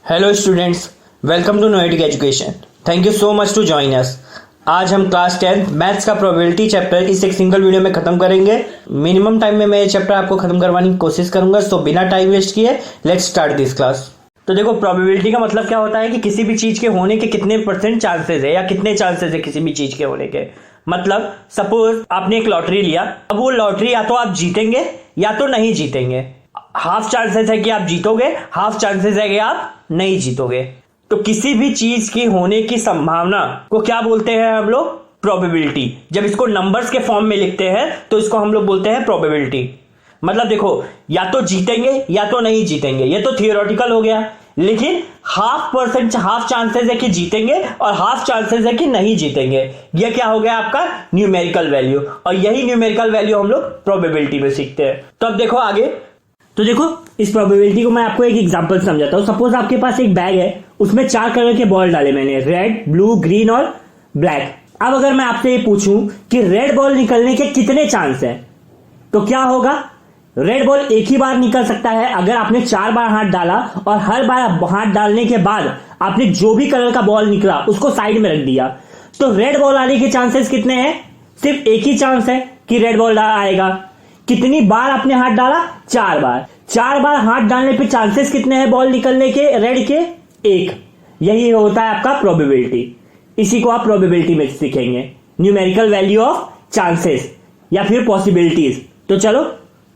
Hello students, welcome to Noetic Education. Thank you so much to join us. आज हम class 10 maths का probability chapter इस एक single video में खत्म करेंगे। मिनिमम टाइम में मैं ये चैप्टर आपको खत्म करवाने की कोशिश करूंगा, सो बिना टाइम वेस्ट किए लेट्स स्टार्ट दिस क्लास। तो देखो, प्रोबेबिलिटी का मतलब क्या होता है कि किसी भी चीज के होने के कितने % चांसेस है या कितने चांसेस है किसी भी चीज के होने के। मतलब सपोज आपने एक लॉटरी लिया, अब वो लॉटरी या तो आप जीतेंगे या तो नहीं जीतेंगे। हाफ चांसेस है कि आप जीतोगे, हाफ चांसेस है कि आप नहीं जीतोगे। तो किसी भी चीज की होने की संभावना को क्या बोलते हैं हम लोग? प्रोबेबिलिटी। जब इसको नंबर्स के फॉर्म में लिखते हैं तो इसको हम लोग बोलते हैं प्रोबेबिलिटी। मतलब देखो, या तो जीतेंगे या तो नहीं जीतेंगे, ये तो थियोरेटिकल हो गया, लेकिन हाफ चांसेस है कि जीतेंगे और हाफ चांसेस है कि नहीं जीतेंगे। ये क्या हो गया? आपका न्यूमेरिकल वैल्यू। और यही न्यूमेरिकल वैल्यू हम लोग प्रोबेबिलिटी में सीखते हैं। तो अब देखो आगे। तो देखो, इस प्रोबेबिलिटी को मैं आपको एक एग्जांपल समझाता हूं। सपोज आपके पास एक बैग है, उसमें 4 कलर के बॉल डाले मैंने, रेड, ब्लू, ग्रीन और ब्लैक। अब अगर मैं आपसे ये पूछूं कि रेड बॉल निकलने के कितने चांस हैं, तो क्या होगा? रेड बॉल एक ही बार निकल सकता है अगर आपने 4 बार हाथ डाला और हर बार हाथ डालने के बाद आपने जो भी कलर का बॉल निकला उसको साइड में रख दिया। तो रेड बॉल आने के चांसेस कितने हैं? सिर्फ एक ही चांस है कि रेड बॉल आएगा। कितनी बार आपने हाथ डाला? 4 बार। 4 बार हाथ डालने पे चांसेस कितने हैं बॉल निकलने के रेड के? 1। यही होता है आपका प्रोबेबिलिटी। इसी को आप प्रोबेबिलिटी में सीखेंगे, न्यूमेरिकल वैल्यू ऑफ चांसेस या फिर पॉसिबिलिटीज। तो चलो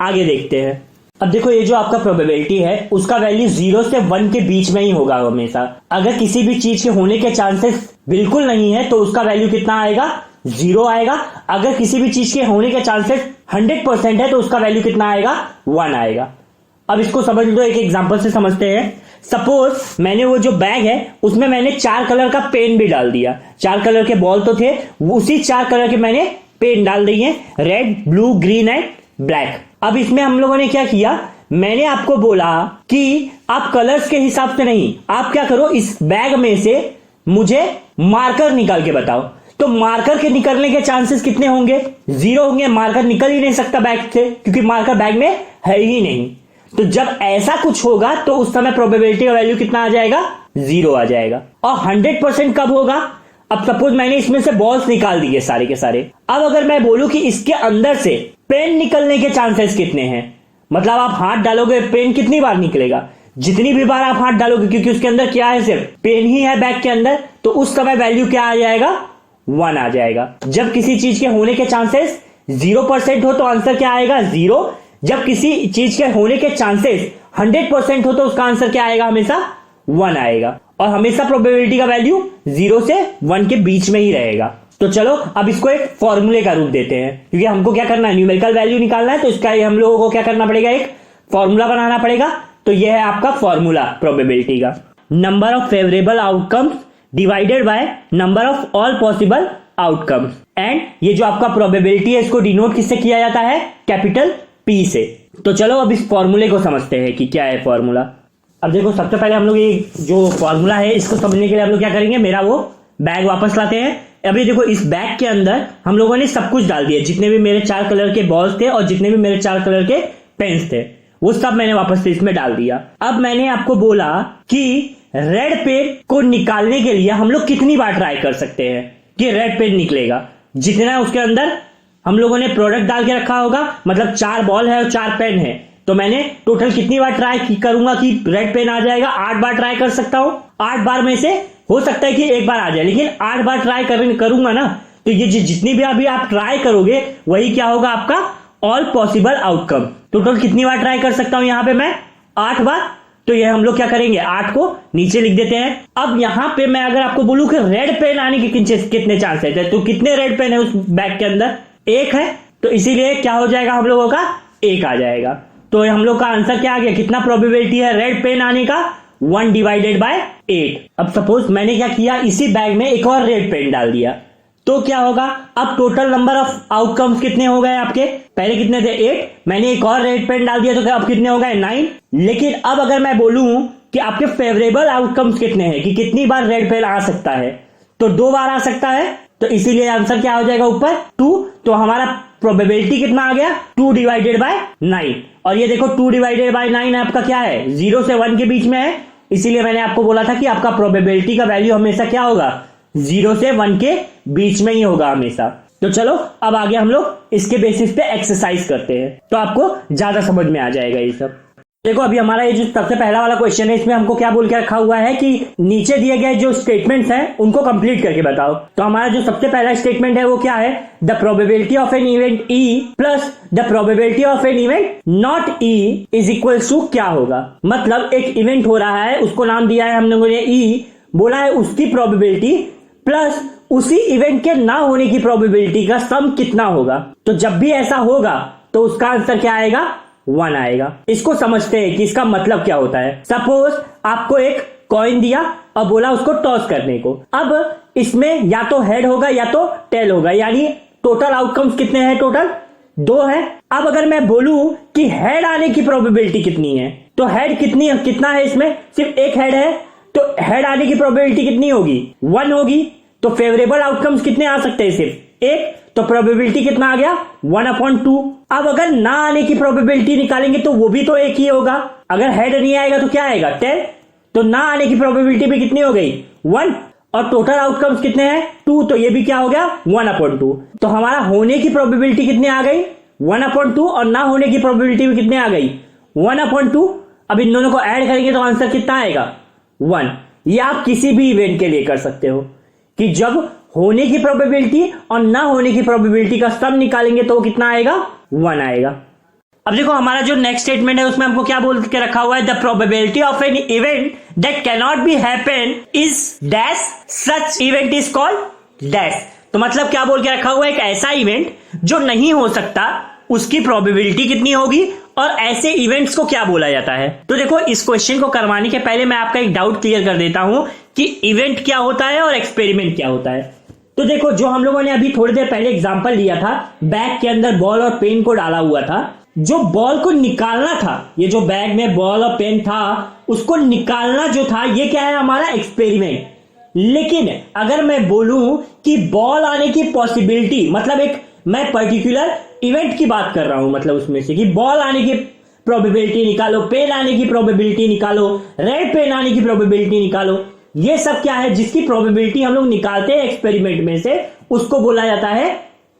आगे देखते हैं। अब देखो, ये जो आपका प्रोबेबिलिटी है उसका वैल्यू 0 से 1 के बीच में ही होगा हमेशा। अगर किसी भी चीज के होने के चांसेस बिल्कुल नहीं है तो उसका वैल्यू कितना आएगा? 0 आएगा। अगर किसी भी चीज के होने के चांसेस 100% है तो उसका वैल्यू कितना आएगा? 1 आएगा। अब इसको समझ लो, एक एग्जांपल से समझते हैं। सपोज मैंने वो जो बैग है उसमें मैंने 4 कलर का पेन भी डाल दिया। 4 कलर के बॉल तो थे, उसी 4 कलर के मैंने पेन डाल दिए, red, blue, green and black. अब इसमें हम लोगों ने क्या किया? मैंने आपको बोला कि आप कलर्स के हिसाब से नहीं, आप क्या करो, इस बैग में से मुझे मार्कर निकाल के बताओ। तो मार्कर के निकलने के चांसेस कितने होंगे? 0 होंगे। मार्कर निकल ही नहीं सकता बैग से, क्योंकि मार्कर बैग में है ही नहीं। तो जब ऐसा कुछ होगा तो उस समय प्रोबेबिलिटी का वैल्यू कितना आ जाएगा? 0 आ जाएगा। और 100% कब होगा? अब सपोज मैंने इसमें से बॉल्स निकाल दिए सारे के सारे। अब अगर मैं बोलूं कि इसके अंदर से पेन निकलने के चांसेस कितने हैं, मतलब आप हाथ डालोगे पेन कितनी बार निकलेगा? जितनी भी बार आप हाथ डालोगे, क्योंकि उसके अंदर क्या है? सिर्फ पेन ही है बैग के अंदर। तो उस समय वैल्यू क्या आ जाएगा? 1 आ जाएगा। जब किसी चीज के होने के चांसेस 0% हो तो आंसर क्या आएगा? 0। जब किसी चीज के होने के चांसेस 100% हो तो उसका आंसर क्या आएगा? हमेशा 1 आएगा। और हमेशा प्रोबेबिलिटी का वैल्यू 0 से 1 के बीच में ही रहेगा। तो चलो अब इसको एक फॉर्मूले का रूप देते हैं, क्योंकि हमको क्या करना है? न्यूमेरिकल वैल्यू निकालना है। तो इसका हम लोगों को क्या करना पड़ेगा? एक फॉर्मूला बनाना पड़ेगा। तो यह है आपका फॉर्मूला प्रोबेबिलिटी का। Number of favourable outcomes divided by number of all possible outcomes. And ये जो आपका प्रोबेबिलिटी है इसको डिनोट किससे किया जाता है? कैपिटल P से। तो चलो अब इस फॉर्मूले को समझते हैं कि क्या है फॉर्मूला। अब देखो, सबसे पहले हम लोग ये जो फॉर्मूला है इसको समझने के लिए हम लोग क्या करेंगे? मेरा वो बैग वापस लाते हैं। अभी देखो, इस बैग के अंदर हम लोगों ने सब कुछ डाल दिया, जितने भी मेरे 4 कलर के बॉल्स थे और जितने भी मेरे 4 कलर के पेन्स थे वो सब मैंने वापस से इसमें डाल दिया। अब मैंने आपको बोला कि रेड पेन को निकालने के लिए हम लोग कितनी बार ट्राई कर सकते हैं कि रेड पेन निकलेगा। जितना उसके अंदर हम लोगों ने प्रोडक्ट डाल के रखा होगा, मतलब 4 बॉल है और 4 पेन है, तो मैंने टोटल कितनी बार ट्राई करूंगा कि रेड पेन आ जाएगा? 8 बार ट्राई कर सकता हूं। 8 बार में से हो सकता है कि एक बार आ जाए, लेकिन 8 बार ट्राई करूंगा ना, तो ये जितनी भी अभी आप ट्राई करोगे वही क्या होगा? आपका ऑल पॉसिबल आउटकम। टोटल कितनी बार ट्राई कर सकता हूं यहां पे मैं? 8 बार। तो ये हम लोग क्या करेंगे? 8 को नीचे लिख देते हैं। अब यहां पे मैं अगर आपको बोलूं कि रेड पेन आने के कितने चांसेस है, तो कितने रेड पेन है उस बैग के अंदर? 1 है। तो इसीलिए क्या हो जाएगा हम लोगों का? 1 आ जाएगा। तो हम लोग का आंसर क्या आ गया? कितना प्रोबेबिलिटी है रेड पेन आने का? 1 डिवाइडेड बाय 8। अब सपोज मैंने क्या किया? इसी बैग में एक और रेड पेन डाल दिया, तो क्या होगा? अब टोटल नंबर ऑफ आउटकम्स कितने हो गए आपके? पहले कितने थे? 8। मैंने एक और रेड पेन डाल दिया तो अब कितने हो गए? 9। लेकिन अब अगर मैं बोलूं कि आपके फेवरेबल आउटकम्स कितने हैं, कि कितनी बार रेड पेन आ सकता है, तो 2 बार आ सकता है। तो इसीलिए आंसर क्या हो जाएगा ऊपर? 2। तो हमारा प्रोबेबिलिटी कितना आ गया? 2 डिवाइडेड बाय 9। और ये देखो 2 डिवाइडेड बाय 9 आपका क्या है? 0 से 1 के बीच में है, इसीलिए मैंने आपको बोला था कि आपका प्रोबेबिलिटी का वैल्यू हमेशा क्या होगा, 0 से 1 के बीच में ही होगा हमेशा। तो चलो अब आगे हम लोग इसके बेसिस पे एक्सरसाइज करते हैं, तो आपको ज्यादा समझ में आ जाएगा ये सब। देखो अभी हमारा ये जो सबसे पहला वाला क्वेश्चन है, इसमें हमको क्या बोल के रखा हुआ है कि नीचे दिए गए जो स्टेटमेंट्स हैं उनको कंप्लीट करके बताओ। तो हमारा जो सबसे पहला स्टेटमेंट है वो क्या है, the probability of an event E plus the probability of an event not E is equal to क्या होगा। मतलब एक इवेंट हो रहा है, उसको नाम दिया है हम लोगों ने ई, बोला है उसकी प्रोबेबिलिटी प्लस उसी इवेंट के ना होने की प्रोबेबिलिटी का सम कितना होगा। तो जब भी ऐसा होगा तो उसका आंसर क्या आएगा, 1 आएगा। इसको समझते हैं कि इसका मतलब क्या होता है। सपोज आपको एक कॉइन दिया और बोला उसको टॉस करने को। अब इसमें या तो हेड होगा या तो टेल होगा, यानी टोटल आउटकम्स कितने हैं, टोटल 2 है। अब अगर मैं बोलूं कि हेड आने की प्रोबेबिलिटी कितनी है, तो हेड कितना है, इसमें सिर्फ एक हेड है, तो हेड आने की प्रोबेबिलिटी कितनी होगी, 1 होगी। तो फेवरेबल आउटकम्स कितने आ सकते हैं, सिर्फ एक, तो प्रोबेबिलिटी कितना आ गया, 1/2। अब अगर ना आने की प्रोबेबिलिटी निकालेंगे तो वो भी तो एक ही होगा। अगर हेड नहीं आएगा तो क्या आएगा, 10। तो ना आने की प्रोबेबिलिटी भी कितनी हो गई, 1, और टोटल आउटकम्स कितने हैं, 2, तो ये भी क्या हो गया, 1/2। तो हमारा होने की प्रोबेबिलिटी कितनी आ गई, 1/2, और ना होने की प्रोबेबिलिटी भी कितने आ गई, 1/2। अब इन दोनों को ऐड करेंगे तो आंसर कितना आएगा, 1। ये आप किसी भी इवेंट के लिए कर सकते हो कि जब होने की प्रोबेबिलिटी और ना होने की प्रोबेबिलिटी का सम निकालेंगे तो कितना आएगा, 1 आएगा। अब देखो हमारा जो नेक्स्ट स्टेटमेंट है उसमें हमको क्या बोल के रखा हुआ है, the probability of an event that can not be happen is dash, such event is called dash. तो मतलब क्या बोल के रखा हुआ है, एक ऐसा इवेंट जो नहीं हो सकता उसकी प्रोबेबिलिटी कितनी होगी, और ऐसे इवेंट्स को क्या बोला जाता है। तो देखो इस क्वेश्चन को करवाने के पहले मैं आपका एक डाउट क्लियर कर देता हूं कि इवेंट क्या होता है और एक्सपेरिमेंट क्या होता है। तो देखो जो हम लोगों ने अभी थोड़ी देर पहले एग्जांपल लिया था, बैग के अंदर बॉल और पेन को डाला हुआ था, जो बॉल को निकालना था, ये जो बैग में बॉल और पेन था उसको निकालना जो था, ये क्या है, हमारा एक्सपेरिमेंट। लेकिन अगर मैं बोलूं कि बॉल आने की पॉसिबिलिटी, मतलब एक मैं पर्टिकुलर इवेंट की बात कर रहा हूं, मतलब उसमें से कि बॉल आने की प्रोबेबिलिटी निकालो, पेन आने की प्रोबेबिलिटी निकालो, रेड पेन आने की प्रोबेबिलिटी निकालो, ये सब क्या है, जिसकी प्रोबेबिलिटी हम लोग निकालते हैं एक्सपेरिमेंट में से, उसको बोला जाता है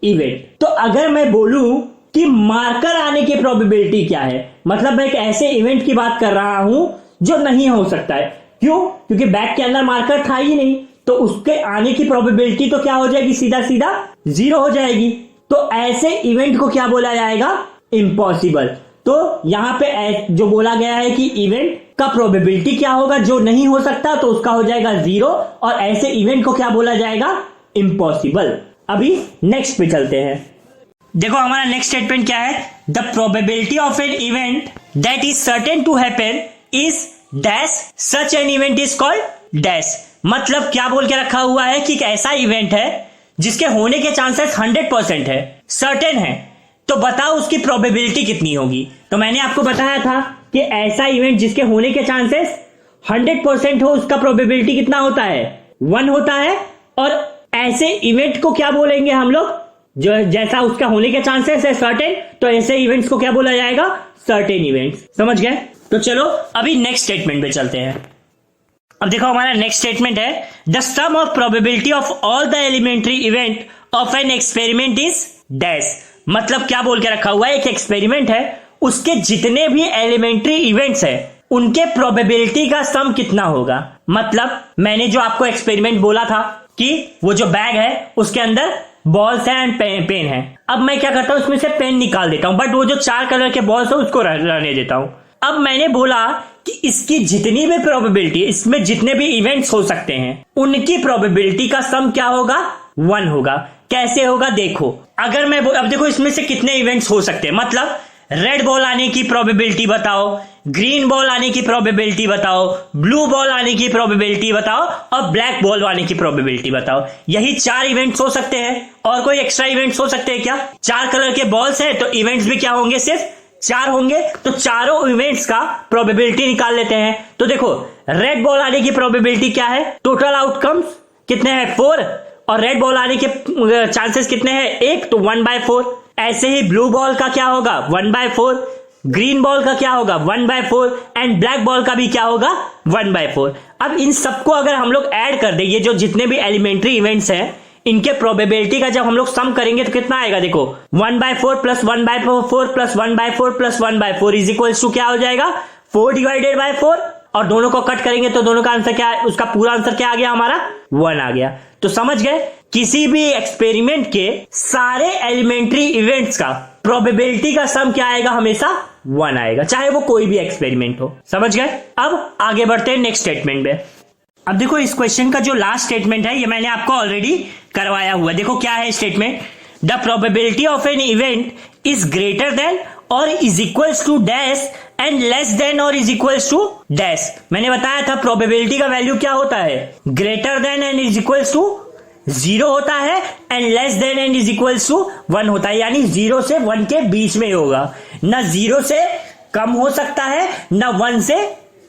इवेंट। तो अगर मैं बोलूं कि मार्कर आने की प्रोबेबिलिटी क्या है, मतलब मैं एक ऐसे इवेंट की बात कर रहा हूं जो नहीं हो सकता है। क्यों, क्योंकि बैग के अंदर मार्कर था ही नहीं, तो उसके आने की प्रोबेबिलिटी तो क्या हो जाएगी, सीधा सीधा 0 हो जाएगी। तो ऐसे इवेंट को क्या बोला जाएगा, इम्पॉसिबल। तो यहां पे जो बोला गया है कि इवेंट का प्रोबेबिलिटी क्या होगा जो नहीं हो सकता, तो उसका हो जाएगा 0, और ऐसे इवेंट को क्या बोला जाएगा, इम्पॉसिबल। अभी नेक्स्ट पे चलते हैं। देखो हमारा नेक्स्ट स्टेटमेंट क्या है, the probability of an event that is certain to happen is dash, such an event is called dash. मतलब क्या बोल के रखा हुआ है कि एक ऐसा इवेंट है जिसके होने के चांसेस 100% है, सर्टेन है, तो बताओ उसकी प्रोबेबिलिटी कितनी होगी। तो मैंने आपको बताया था कि ऐसा इवेंट जिसके होने के चांसेस 100% हो, उसका प्रोबेबिलिटी कितना होता है, 1 होता है। और ऐसे इवेंट को क्या बोलेंगे हम लोग, जो जैसा उसका होने के चांसेस है सर्टेन, तो ऐसे इवेंट्स को क्या बोला जाएगा, सर्टेन इवेंट्स। समझ गए। तो चलो अभी नेक्स्ट स्टेटमेंट पे चलते हैं। अब देखो हमारा नेक्स्ट स्टेटमेंट है, the sum of probability of all the elementary event of an experiment is dash. मतलब क्या बोल के रखा हुआ है, एक एक्सपेरिमेंट है, उसके जितने भी एलिमेंट्री इवेंट्स है उनके प्रोबेबिलिटी का सम कितना होगा। मतलब मैंने जो आपको एक्सपेरिमेंट बोला था कि वो जो बैग है उसके अंदर बॉल्स है एंड पेन है। अब मैं क्या करता हूं, उसमें से पेन निकाल देता हूं, बट वो जो 4 कलर के बॉल्स है उसको रहने देता हूं। अब मैंने बोला कि इसकी जितनी भी प्रोबेबिलिटी, इसमें जितने भी इवेंट्स हो सकते हैं उनकी प्रोबेबिलिटी का सम क्या होगा, 1 होगा। कैसे होगा देखो, अगर मैं अब देखो इसमें से कितने इवेंट्स हो सकते हैं, मतलब रेड बॉल आने की प्रोबेबिलिटी बताओ, ग्रीन बॉल आने की प्रोबेबिलिटी बताओ, ब्लू बॉल आने की प्रोबेबिलिटी बताओ, और ब्लैक बॉल आने की प्रोबेबिलिटी बताओ। यही 4 इवेंट्स हो सकते हैं। और कोई एक्स्ट्रा इवेंट्स हो सकते हैं क्या? 4 कलर के बॉल्स है तो इवेंट्स भी क्या होंगे, सिर्फ 4 होंगे। तो चारों इवेंट्स का प्रोबेबिलिटी निकाल लेते हैं। तो देखो रेड बॉल आने की प्रोबेबिलिटी क्या है, टोटल आउटकम्स कितने हैं, 4, और रेड बॉल आने के चांसेस कितने हैं, 1, तो 1/4। ऐसे ही ब्लू बॉल का क्या होगा, 1/4। ग्रीन बॉल का क्या होगा 1/4 एंड ब्लैक बॉल का भी क्या होगा 1/4। अब इन सबको अगर हम लोग ऐड कर दें, ये जो जितने भी एलिमेंट्री इवेंट्स हैं इनके प्रोबेबिलिटी का जब हम लोग सम करेंगे तो कितना आएगा, देखो 1/4 plus 1/4 plus 1/4 plus 1/4 is equals to क्या हो जाएगा 4/4 और दोनों को कट करेंगे तो दोनों का आंसर क्या है, उसका पूरा आंसर क्या आ गया हमारा 1 आ गया। तो समझ गए किसी भी एक्सपेरिमेंट के सारे एलिमेंट्री इवेंट्स का प्रोबेबिलिटी का सम क्या आएगा, हमेशा 1 आएगा, चाहे वो कोई भी एक्सपेरिमेंट हो। समझ गए। अब आगे बढ़ते हैं नेक्स्ट स्टेटमेंट में। अब देखो इस क्वेश्चन का जो लास्ट स्टेटमेंट है ये मैंने आपको ऑलरेडी करवाया हुआ है। देखो क्या है statement, the probability of an event is greater than or is equals to dash and less than or is equals to dash. मैंने बताया था प्रोबेबिलिटी का वैल्यू क्या होता है, greater than and is equals to 0 होता है and less than and is equals to 1 होता है, यानी 0 से 1 के बीच में होगा, ना 0 से कम हो सकता है ना 1 से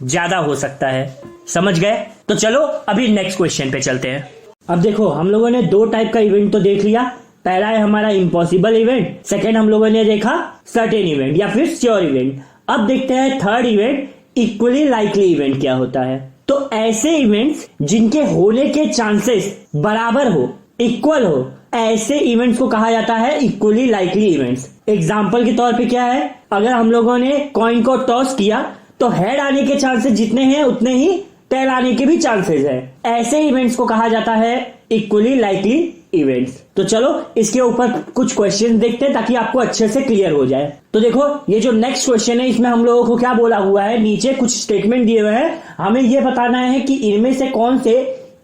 ज्यादा हो सकता है। समझ गए। तो चलो अभी नेक्स्ट क्वेश्चन पे चलते हैं। अब देखो हम लोगों ने 2 टाइप का इवेंट तो देख लिया, पहला है हमारा इम्पॉसिबल इवेंट, सेकेंड हम लोगों ने देखा सर्टेन इवेंट या फिर श्योर इवेंट। अब देखते हैं third event, equally likely event क्या होता है। तो ऐसे इवेंट्स जिनके होने के चांसेस बराबर हो, इक्वल हो, ऐसे इवेंट्स को कहा जाता है इक्वली लाइकली इवेंट्स। एग्जाम्पल के तौर पे क्या है, अगर हम लोगों ने कॉइन को टॉस किया तो हेड आने के चांसेस जितने हैं उतने ही टेल आने के भी चांसेस है। ऐसे इवेंट्स को कहा जाता है इक्वली लाइकली इवेंट्स। तो चलो इसके ऊपर कुछ क्वेश्चन देखते हैं ताकि आपको अच्छे से क्लियर हो जाए। तो देखो ये जो नेक्स्ट क्वेश्चन है इसमें हम लोगों को क्या बोला हुआ है, नीचे कुछ स्टेटमेंट दिए हुए हैं, हमें यह बताना है कि इनमें से कौन से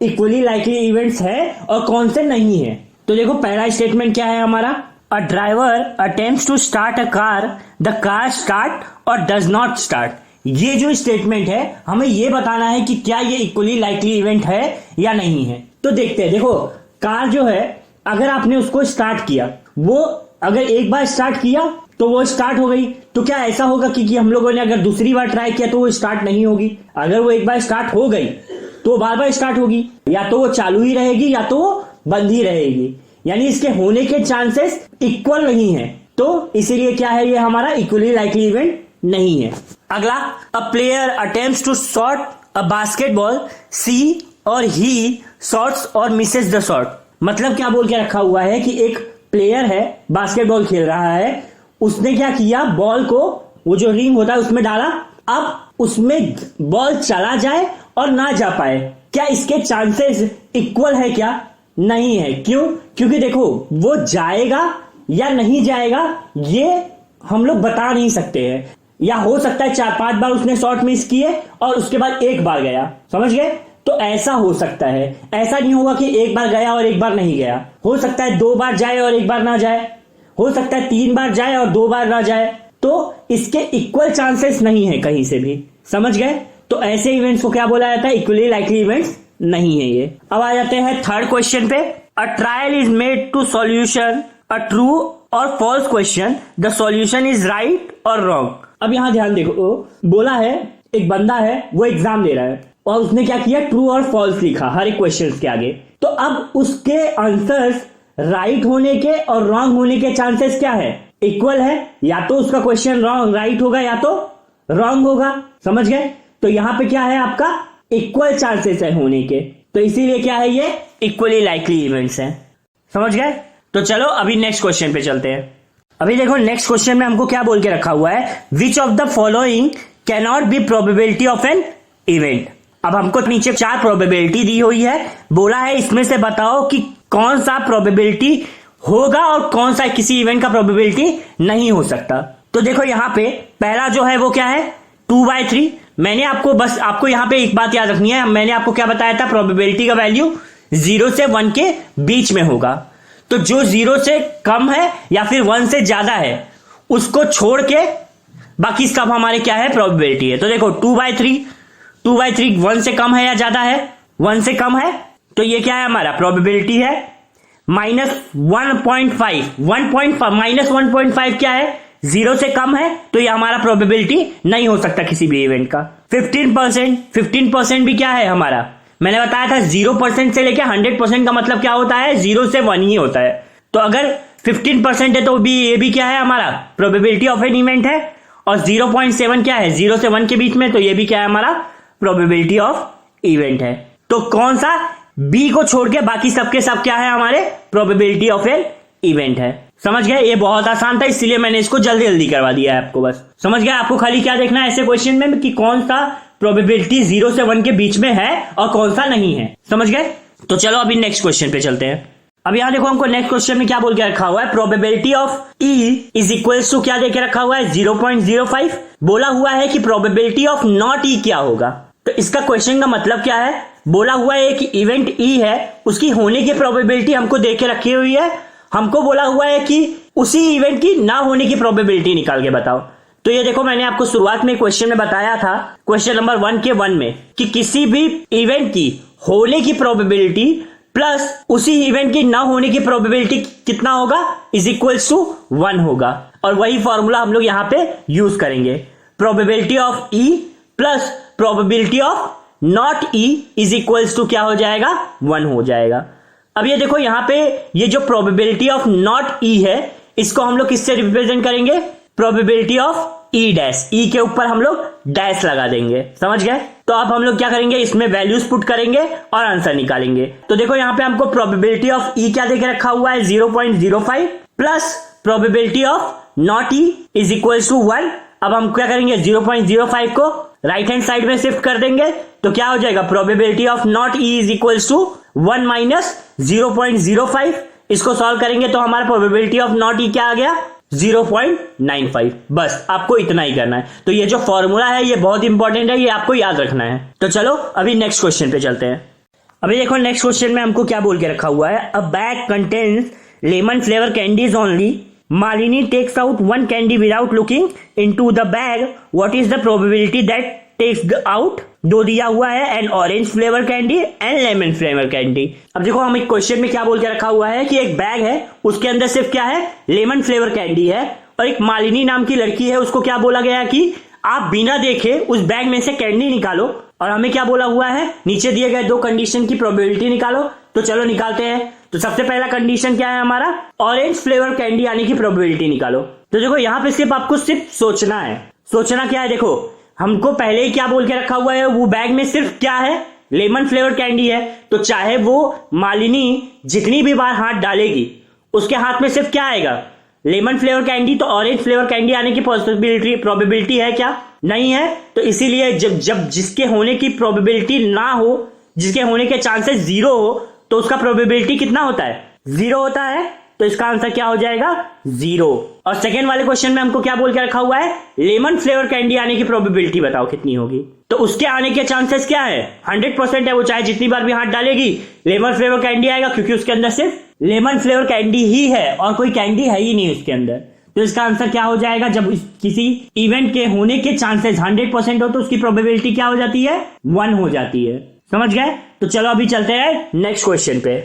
इक्वली लाइकली इवेंट्स है और कौन से नहीं है। तो देखो पहला स्टेटमेंट क्या है हमारा, a driver attempts to start a car, the car start और डज नॉट स्टार्ट। ये जो स्टेटमेंट है हमें ये बताना है कि क्या ये इक्वली लाइकली इवेंट है या नहीं है। तो देखते हैं, देखो कार जो है अगर आपने उसको स्टार्ट किया, वो अगर एक बार स्टार्ट किया तो वो स्टार्ट हो गई, तो क्या ऐसा होगा कि हम लोगों ने अगर दूसरी बार ट्राई किया तो वो स्टार्ट नहीं होगी। अगर वो एक बार स्टार्ट हो गई तो बार बार स्टार्ट होगी, या तो वो चालू ही रहेगी या तो वो बंद ही रहेगी, यानी इसके होने के चांसेस इक्वल नहीं है। तो इसीलिए क्या है, ये हमारा इक्वली लाइकली इवेंट नहीं है। अगला, a player attempts to shot a basketball, she or he shots or misses the shot. मतलब क्या बोल के रखा हुआ है कि एक प्लेयर है बास्केटबॉल खेल रहा है, उसने क्या किया, बॉल को वो जो रिंग होता है उसमें डाला, अब उसमें बॉल चला जाए और ना जा पाए। क्या इसके चांसेस इक्वल है क्या? नहीं है। क्यों? क्योंकि देखो वो जाएगा या नहीं जाएगा ये हम लोग बता नहीं सकते हैं, या हो सकता है 4-5 बार उसने शॉट मिस किए और उसके बाद एक बार गया। समझ गए। तो ऐसा हो सकता है, ऐसा नहीं होगा कि एक बार गया और एक बार नहीं गया। हो सकता है 2 बार जाए और एक बार ना जाए, हो सकता है 3 बार जाए और 2 बार ना जाए। तो इसके इक्वल चांसेस नहीं है कहीं से भी। समझ गए। तो ऐसे इवेंट्स को क्या बोला जाता है, इक्वली लाइकली इवेंट्स नहीं है ये। अब आ जाते हैं थर्ड क्वेश्चन पे, a trial is made to solution a true or false question, the solution is right or wrong. अब यहां ध्यान देखो, बोला है एक बंदा है वो एग्जाम दे रहा है और उसने क्या किया, ट्रू और फॉल्स लिखा हर एक क्वेश्चन के आगे। तो अब उसके आंसर्स राइट होने के और रॉन्ग होने के चांसेस क्या है, इक्वल है। या तो उसका क्वेश्चन रॉन्ग राइट होगा या तो रॉन्ग होगा। समझ गए। तो यहां पे क्या है, आपका इक्वल चांसेस है होने के, तो इसीलिए क्या है, ये इक्वली लाइकली इवेंट्स हैं। समझ गए। तो चलो अभी नेक्स्ट क्वेश्चन पे चलते हैं। अभी देखो नेक्स्ट क्वेश्चन में हमको क्या बोल के रखा हुआ है, which of the following can not be probability of an event. अब हमको नीचे 4 प्रोबेबिलिटी दी हुई है, बोला है इसमें से बताओ कि कौन सा प्रोबेबिलिटी होगा और कौन सा किसी इवेंट का प्रोबेबिलिटी नहीं हो सकता। तो देखो यहां पे पहला जो है वो क्या है, 2/3। मैंने आपको यहां पे एक बात याद रखनी है, मैंने आपको क्या बताया था, प्रोबेबिलिटी का वैल्यू 0 से 1 के बीच में होगा। तो जो 0 से कम है या फिर 1 से ज्यादा है उसको छोड़ के बाकी सब हमारे क्या है, प्रोबेबिलिटी है। तो देखो 2/3 1 से कम है या ज्यादा है, 1 से कम है, तो ये क्या है, हमारा प्रोबेबिलिटी है। -1.5 क्या है, 0 से कम है, तो ये हमारा प्रोबेबिलिटी नहीं हो सकता किसी भी इवेंट का। 15% भी क्या है हमारा, मैंने बताया था 0% से लेके 100% का मतलब क्या होता है, 0 से 1 ही होता है। तो अगर 15% है तो भी ये भी क्या है, हमारा प्रोबेबिलिटी ऑफ एन इवेंट है। और 0.7 क्या है, 0 से 1 के बीच में, तो ये भी क्या है हमारा प्रोबेबिलिटी ऑफ इवेंट है। तो कौन सा, बी को छोड़ के बाकी सबके सब क्या है हमारे प्रोबेबिलिटी ऑफ एन इवेंट है। समझ गए, ये बहुत आसान था इसलिए मैंने इसको जल्दी जल्दी करवा दिया है आपको। बस समझ गए, आपको खाली क्या देखना है ऐसे क्वेश्चन में कि कौन सा प्रोबेबिलिटी 0 से 1 के बीच में है और कौन सा नहीं है। समझ गए, तो चलो अभी नेक्स्ट क्वेश्चन पे चलते हैं। अब यहां देखो हमको नेक्स्ट क्वेश्चन में क्या बोल के रखा हुआ है, probability of E is equals to क्या देके रखा हुआ है 0.05। बोला हुआ है कि प्रोबेबिलिटी ऑफ नॉट ई क्या होगा। तो इसका क्वेश्चन का मतलब क्या है, बोला हुआ है कि इवेंट ई है, उसकी होने की प्रोबेबिलिटी हमको दे के रखी हुई है। हमको बोला हुआ है कि उसी इवेंट की ना होने की प्रोबेबिलिटी निकाल के बताओ। तो ये देखो मैंने आपको शुरुआत में क्वेश्चन में बताया था, क्वेश्चन नंबर 1 के 1 में, कि किसी भी इवेंट की होने की प्रोबेबिलिटी प्लस उसी इवेंट की ना होने की प्रोबेबिलिटी कितना होगा, इज इक्वल्स टू 1 होगा। और वही फॉर्मूला हम लोग यहां पे यूज करेंगे, probability of E plus probability of not E is equals to क्या हो जाएगा, 1 हो जाएगा। अब ये देखो यहां पे ये जो प्रोबेबिलिटी ऑफ नॉट ई है, इसको हम लोग किससे रिप्रेजेंट करेंगे, प्रोबेबिलिटी ऑफ ई डैश, ई के ऊपर हम लोग डैश लगा देंगे। समझ गए, तो अब हम लोग क्या करेंगे, इसमें वैल्यूज पुट करेंगे और आंसर निकालेंगे। तो देखो यहां पे हमको प्रोबेबिलिटी ऑफ ई क्या देके रखा हुआ है 0.05 plus probability of not E is equals to 1। अब हम क्या करेंगे, 0.05 को राइट हैंड साइड में शिफ्ट कर देंगे, तो क्या हो जाएगा, probability of not E is equals to 1 minus 0.05। इसको सॉल्व करेंगे तो हमारा प्रोबेबिलिटी ऑफ नॉट ई क्या आ गया, 0.95। बस आपको इतना ही करना है। तो ये जो फॉर्मूला है ये बहुत इंपॉर्टेंट है, ये आपको याद रखना है। तो चलो अभी नेक्स्ट क्वेश्चन पे चलते हैं। अभी देखो नेक्स्ट क्वेश्चन में हमको क्या बोल के रखा हुआ है, a bag contains lemon flavour candies only, Malini takes out 1 candy without looking into the bag, what is the probability that takes out, दो दिया हुआ है, and orange flavour candy and lemon flavour candy. अब देखो हम एक क्वेश्चन में क्या बोल के रखा हुआ है कि एक बैग है, उसके अंदर सिर्फ क्या है, लेमन फ्लेवर कैंडी है, और एक मालिनी नाम की लड़की है, उसको क्या बोला गया है कि आप बिना देखे उस बैग में से कैंडी निकालो। और हमें क्या बोला हुआ है, नीचे दिए गए 2 कंडीशन की प्रोबेबिलिटी निकालो। तो चलो निकालते हैं। तो सबसे पहला कंडीशन क्या है हमारा, ऑरेंज फ्लेवर कैंडी आने की प्रोबेबिलिटी निकालो। तो देखो यहां पे सिर्फ आपको सिर्फ सोचना है। सोचना क्या है, देखो हमको पहले ही क्या बोल के रखा हुआ है, वो बैग में सिर्फ क्या है, लेमन फ्लेवर कैंडी है। तो चाहे वो मालिनी जितनी भी बार हाथ डालेगी, उसके हाथ में सिर्फ क्या आएगा, लेमन फ्लेवर कैंडी। तो ऑरेंज फ्लेवर कैंडी आने की प्रोबेबिलिटी है क्या, नहीं है। तो इसीलिए जब जिसके होने की प्रोबेबिलिटी ना हो, जिसके होने के चांसेस 0 हो, तो उसका प्रोबेबिलिटी कितना होता है, 0 होता है। तो इसका आंसर क्या हो जाएगा, 0। और सेकेंड वाले क्वेश्चन में हमको क्या बोल के रखा हुआ है, लेमन फ्लेवर कैंडी आने की प्रोबेबिलिटी बताओ कितनी होगी। तो उसके आने के चांसेस क्या है, 100% है। वो चाहे जितनी बार भी हाथ डालेगी लेमन फ्लेवर कैंडी आएगा, क्योंकि उसके अंदर सिर्फ लेमन फ्लेवर कैंडी ही है और कोई कैंडी है ही नहीं उसके अंदर। तो इसका आंसर क्या हो जाएगा, जब किसी इवेंट के होने के चांसेस 100% हो तो उसकी प्रोबेबिलिटी क्या हो जाती है, 1 हो जाती है। समझ गए। तो चलो अभी चलते हैं नेक्स्ट क्वेश्चन पे।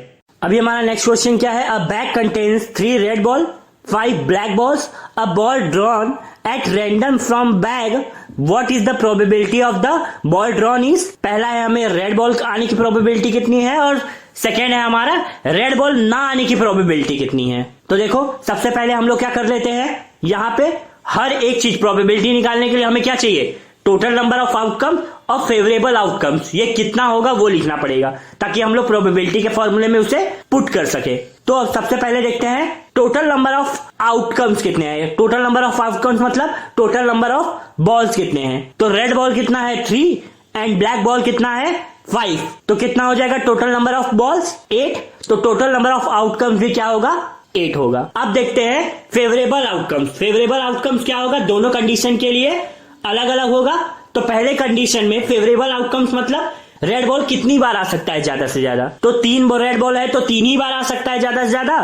अभी हमारा नेक्स्ट क्वेश्चन क्या है, a bag contains 3 red ball 5 black balls, a ball drawn at random from bag, what is the probability of the ball drawn is. पहला है हमें रेड बॉल आने की प्रोबेबिलिटी कितनी है, और सेकेंड है हमारा रेड बॉल ना आने की प्रोबेबिलिटी कितनी है। तो देखो सबसे पहले हम लोग क्या कर लेते हैं, यहां पे हर एक चीज प्रोबेबिलिटी निकालने के लिए हमें क्या चाहिए, टोटल नंबर ऑफ आउटकम और फेवरेबल आउटकम्स, ये कितना होगा वो लिखना पड़ेगा, ताकि हम लोग प्रोबेबिलिटी के फॉर्मूले में उसे पुट कर सके। तो अब सबसे पहले देखते हैं टोटल नंबर ऑफ आउटकम्स कितने हैं। टोटल नंबर ऑफ आउटकम्स मतलब टोटल नंबर ऑफ बॉल्स कितने हैं। तो रेड बॉल कितना है 3 एंड ब्लैक बॉल कितना है 5। तो कितना हो जाएगा टोटल नंबर ऑफ बॉल्स 8। तो टोटल नंबर ऑफ आउटकम्स भी क्या होगा, 8 होगा। अब देखते हैं फेवरेबल आउटकम्स। फेवरेबल आउटकम्स क्या होगा, दोनों कंडीशन के लिए अलग अलग होगा। तो पहले कंडीशन में फेवरेबल आउटकम्स मतलब रेड बॉल कितनी बार आ सकता है ज्यादा से ज्यादा, तो 3 रेड बॉल है तो 3 ही बार आ सकता है ज्यादा से ज्यादा।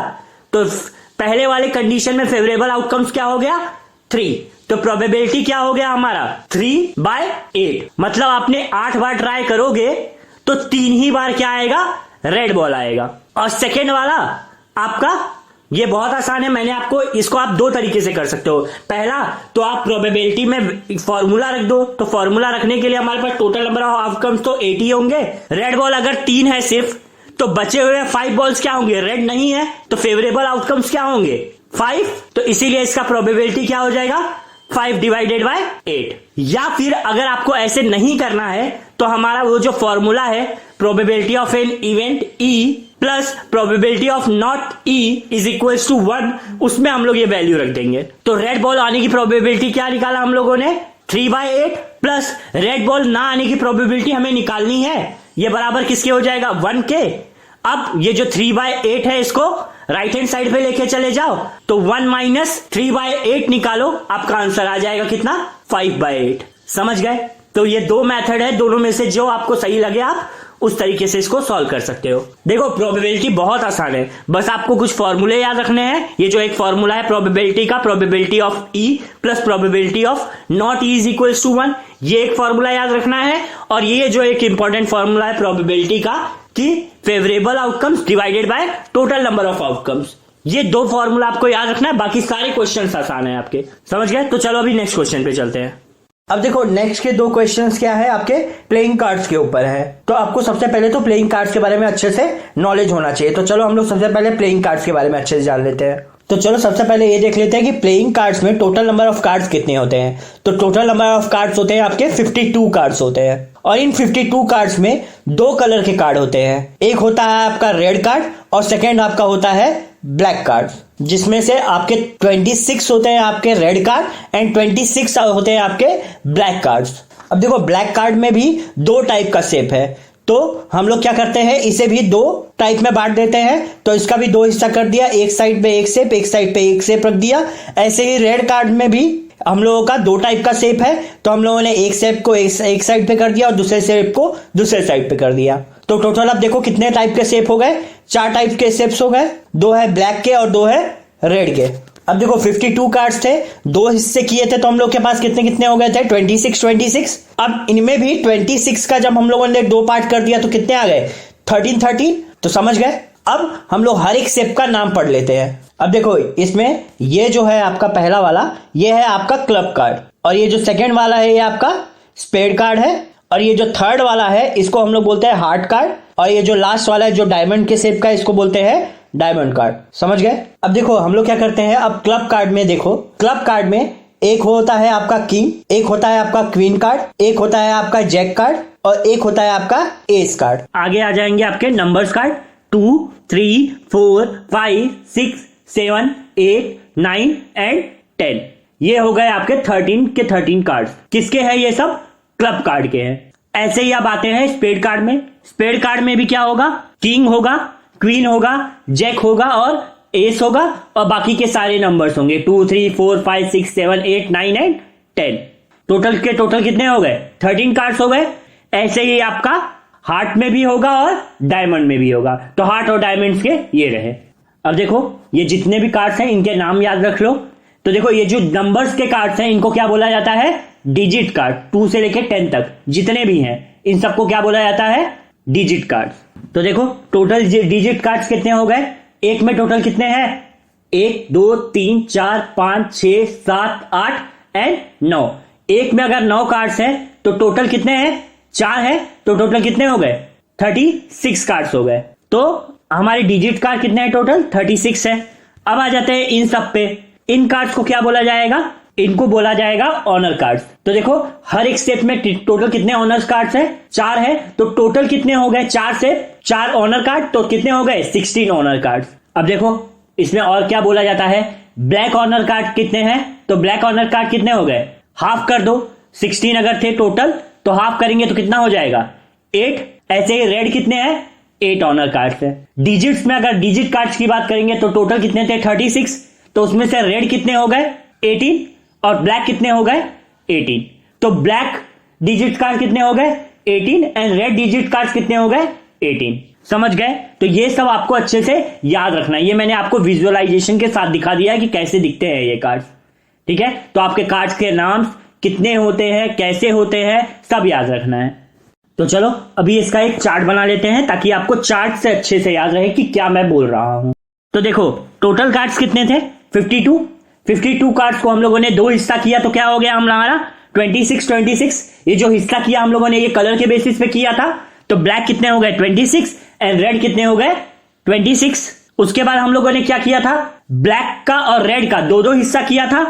तो पहले वाले कंडीशन में फेवरेबल आउटकम्स क्या हो गया 3। तो प्रोबेबिलिटी क्या हो गया हमारा 3/8, मतलब आपने 8 बार ट्राई करोगे तो 3 ही बार क्या आएगा, रेड बॉल आएगा। और सेकेंड वाला आपका ये बहुत आसान है, मैंने आपको इसको आप 2 तरीके से कर सकते हो। पहला तो आप प्रोबेबिलिटी में फॉर्मूला रख दो, तो फॉर्मूला रखने के लिए हमारे पास टोटल नंबर ऑफ आउटकम्स तो 8 ही होंगे। रेड बॉल अगर 3 है सिर्फ, तो बचे हुए 5 बॉल्स क्या होंगे, रेड नहीं है, तो फेवरेबल आउटकम्स क्या होंगे 5। तो इसीलिए इसका प्रोबेबिलिटी क्या हो जाएगा 5 डिवाइडेड बाय 8। या फिर अगर आपको ऐसे नहीं करना है तो हमारा वो जो फॉर्मूला है probability of an event E plus probability of not E is equals to 1, उसमें हम लोग ये वैल्यू रख देंगे। तो रेड बॉल आने की प्रोबेबिलिटी क्या निकाला हम लोगों ने 3/8 प्लस रेड बॉल ना आने की प्रोबेबिलिटी हमें निकालनी है, ये बराबर किसके हो जाएगा 1 के। अब ये जो 3/8 है इसको राइट हैंड साइड पे लेके चले जाओ तो 1 माइनस 3/8 निकालो, आपका आंसर आ जाएगा कितना 5/8। समझ गए? तो ये दो मेथड है, दोनों में से जो आपको सही लगे आप उस तरीके से इसको सॉल्व कर सकते हो। देखो प्रोबेबिलिटी बहुत आसान है, बस आपको कुछ फॉर्मूले याद रखने हैं। ये जो एक फॉर्मूला है प्रोबेबिलिटी का, probability of E plus probability of not E is equals to 1, ये एक फॉर्मूला याद रखना है। और ये जो एक इंपॉर्टेंट फॉर्मूला है प्रोबेबिलिटी का कि favourable outcomes divided by total number of outcomes, ये दो फॉर्मूला आपको याद रखना है, बाकी सारे क्वेश्चंस आसान है आपके। समझ गए? तो चलो अभी नेक्स्ट क्वेश्चन पे चलते हैं। अब देखो नेक्स्ट के दो क्वेश्चंस क्या है, आपके प्लेइंग कार्ड्स के ऊपर है। तो आपको सबसे पहले तो प्लेइंग कार्ड्स के बारे में अच्छे से नॉलेज होना चाहिए। तो चलो हम लोग सबसे पहले प्लेइंग कार्ड्स के बारे में अच्छे से जान लेते हैं। तो चलो सबसे पहले ये देख लेते हैं कि प्लेइंग कार्ड्स में टोटल नंबर ऑफ कार्ड्स कितने होते हैं। तो टोटल नंबर ऑफ कार्ड्स होते हैं आपके 52 कार्ड्स होते हैं। और इन 52 कार्ड्स में दो कलर के कार्ड होते हैं, एक होता है आपका रेड कार्ड और सेकेंड आपका होता है ब्लैक कार्ड, जिसमें से आपके 26 होते हैं आपके रेड कार्ड एंड 26 होते हैं आपके ब्लैक कार्ड्स। अब देखो ब्लैक कार्ड में भी दो टाइप का शेप है, तो हम लोग क्या करते हैं इसे भी दो टाइप में बांट देते हैं। तो इसका भी दो हिस्सा कर दिया, एक साइड पे एक शेप, एक साइड पे एक शेप रख दिया। ऐसे ही रेड कार्ड में भी हम लोगों का दो टाइप का शेप है, तो हम लोगों ने एक शेप को एक साइड पे कर दिया और दूसरे शेप को दूसरे साइड पे कर दिया। तो टोटल अब देखो कितने टाइप के शेप हो गए, 4 टाइप के शेप्स हो गए, 2 है ब्लैक के और 2 है रेड के। अब देखो 52 कार्ड्स थे, दो हिस्से किए थे तो हम लोग के पास कितने कितने हो गए थे 26। अब इनमें भी 26 का जब हम लोगों ने दो पार्ट कर दिया तो कितने आ गए 13। तो समझ गए? अब हम लोग हर एक शेप का नाम पढ़ लेते हैं। अब देखो इसमें ये जो है आपका पहला वाला ये है आपका क्लब कार्ड, और ये जो सेकेंड वाला है ये आपका स्पेड कार्ड है, और ये जो थर्ड वाला है इसको हम लोग बोलते हैं हार्ट कार्ड, और ये जो लास्ट वाला है जो डायमंड के शेप का इसको बोलते हैं डायमंड कार्ड। समझ गए? अब देखो हम लोग क्या करते हैं, अब क्लब कार्ड में देखो, क्लब कार्ड में एक होता है आपका किंग, एक होता है आपका क्वीन कार्ड, एक होता है आपका जैक कार्ड और एक होता है आपका एस कार्ड। आगे आ जाएंगे आपके नंबर्स कार्ड 2, 3, 4, 5, 6, 7, 8, 9 एंड 10। ये हो गए आपके 13 के 13 कार्ड। किसके हैं ये सब? क्लब कार्ड के हैं। ऐसे ही अब आते हैं स्पेड कार्ड में। स्पेड कार्ड में भी क्या होगा, किंग होगा, क्वीन होगा, जैक होगा और एस होगा, और बाकी के सारे नंबर्स होंगे 2, 3, 4, 5, 6, 7, 8, 9 एंड 10। टोटल के टोटल कितने हो गए 13 कार्ड्स हो गए। ऐसे ही आपका हार्ट में भी होगा और डायमंड में भी होगा, तो हार्ट और डायमंड्स के ये रहे। अब देखो ये जितने भी कार्ड्स हैं इनके नाम याद रख लो। तो देखो ये जो नंबर्स के कार्ड्स हैं इनको क्या बोला जाता है, डिजिट कार्ड। 2 से लेके 10 तक जितने भी हैं इन सबको क्या बोला जाता है, डिजिट कार्ड। तो देखो टोटल डिजिट कार्ड्स कितने हो गए, एक में टोटल कितने हैं 1, 2, 3, 4, 5, 6, 7, 8 एंड 9। एक में अगर 9 कार्ड्स हैं तो टोटल कितने हैं 4 है, तो टोटल कितने हो गए 36 कार्ड्स हो गए। तो हमारे डिजिट कार्ड कितने हैं टोटल 36 है। अब आ जाते हैं इन सब पे। इन कार्ड्स को क्या बोला जाएगा, इनको बोला जाएगा ऑनर कार्ड्स। तो देखो हर एक स्टेप में टोटल कितने ऑनर कार्ड्स है 4 है, तो टोटल कितने हो गए 4 से 4 ऑनर कार्ड, तो कितने हो गए 16 ऑनर कार्ड्स। अब देखो इसमें और क्या बोला जाता है, ब्लैक ऑनर कार्ड कितने हैं, तो ब्लैक ऑनर कार्ड कितने हो गए, हाफ कर दो। 16 अगर थे टोटल तो हाफ करेंगे तो कितना हो जाएगा 8। ऐसे ही रेड कितने हैं 8 ऑनर कार्ड्स है। डिजिट्स में अगर डिजिट कार्ड्स की बात करेंगे तो टोटल कितने थे 36, तो उसमें से रेड कितने हो गए 18 और ब्लैक कितने हो गए 18। तो ब्लैक डिजिट कार्ड कितने हो गए 18 एंड रेड डिजिट कार्ड कितने हो गए 18। समझ गए? तो ये सब आपको अच्छे से याद रखना है। ये मैंने आपको विजुअलाइजेशन के साथ दिखा दिया है कि कैसे दिखते हैं ये कार्ड्स। ठीक है, तो आपके कार्ड्स के नाम कितने होते हैं, कैसे होते हैं, सब याद रखना है। तो चलो अभी इसका एक चार्ट बना लेते हैं ताकि आपको चार्ट से अच्छे से याद रहे कि क्या मैं बोल रहा हूं। तो देखो टोटल कार्ड्स कितने थे 52 कार्ड्स को हम लोगों ने दो हिस्सा किया तो क्या हो गया हमारा 26। ये जो हिस्सा किया हम लोगों ने ये कलर के बेसिस पे किया था, तो ब्लैक कितने हो गए 26 एंड रेड कितने हो गए 26। उसके बाद हम लोगों ने क्या किया था, ब्लैक का और रेड का दो हिस्सा किया था,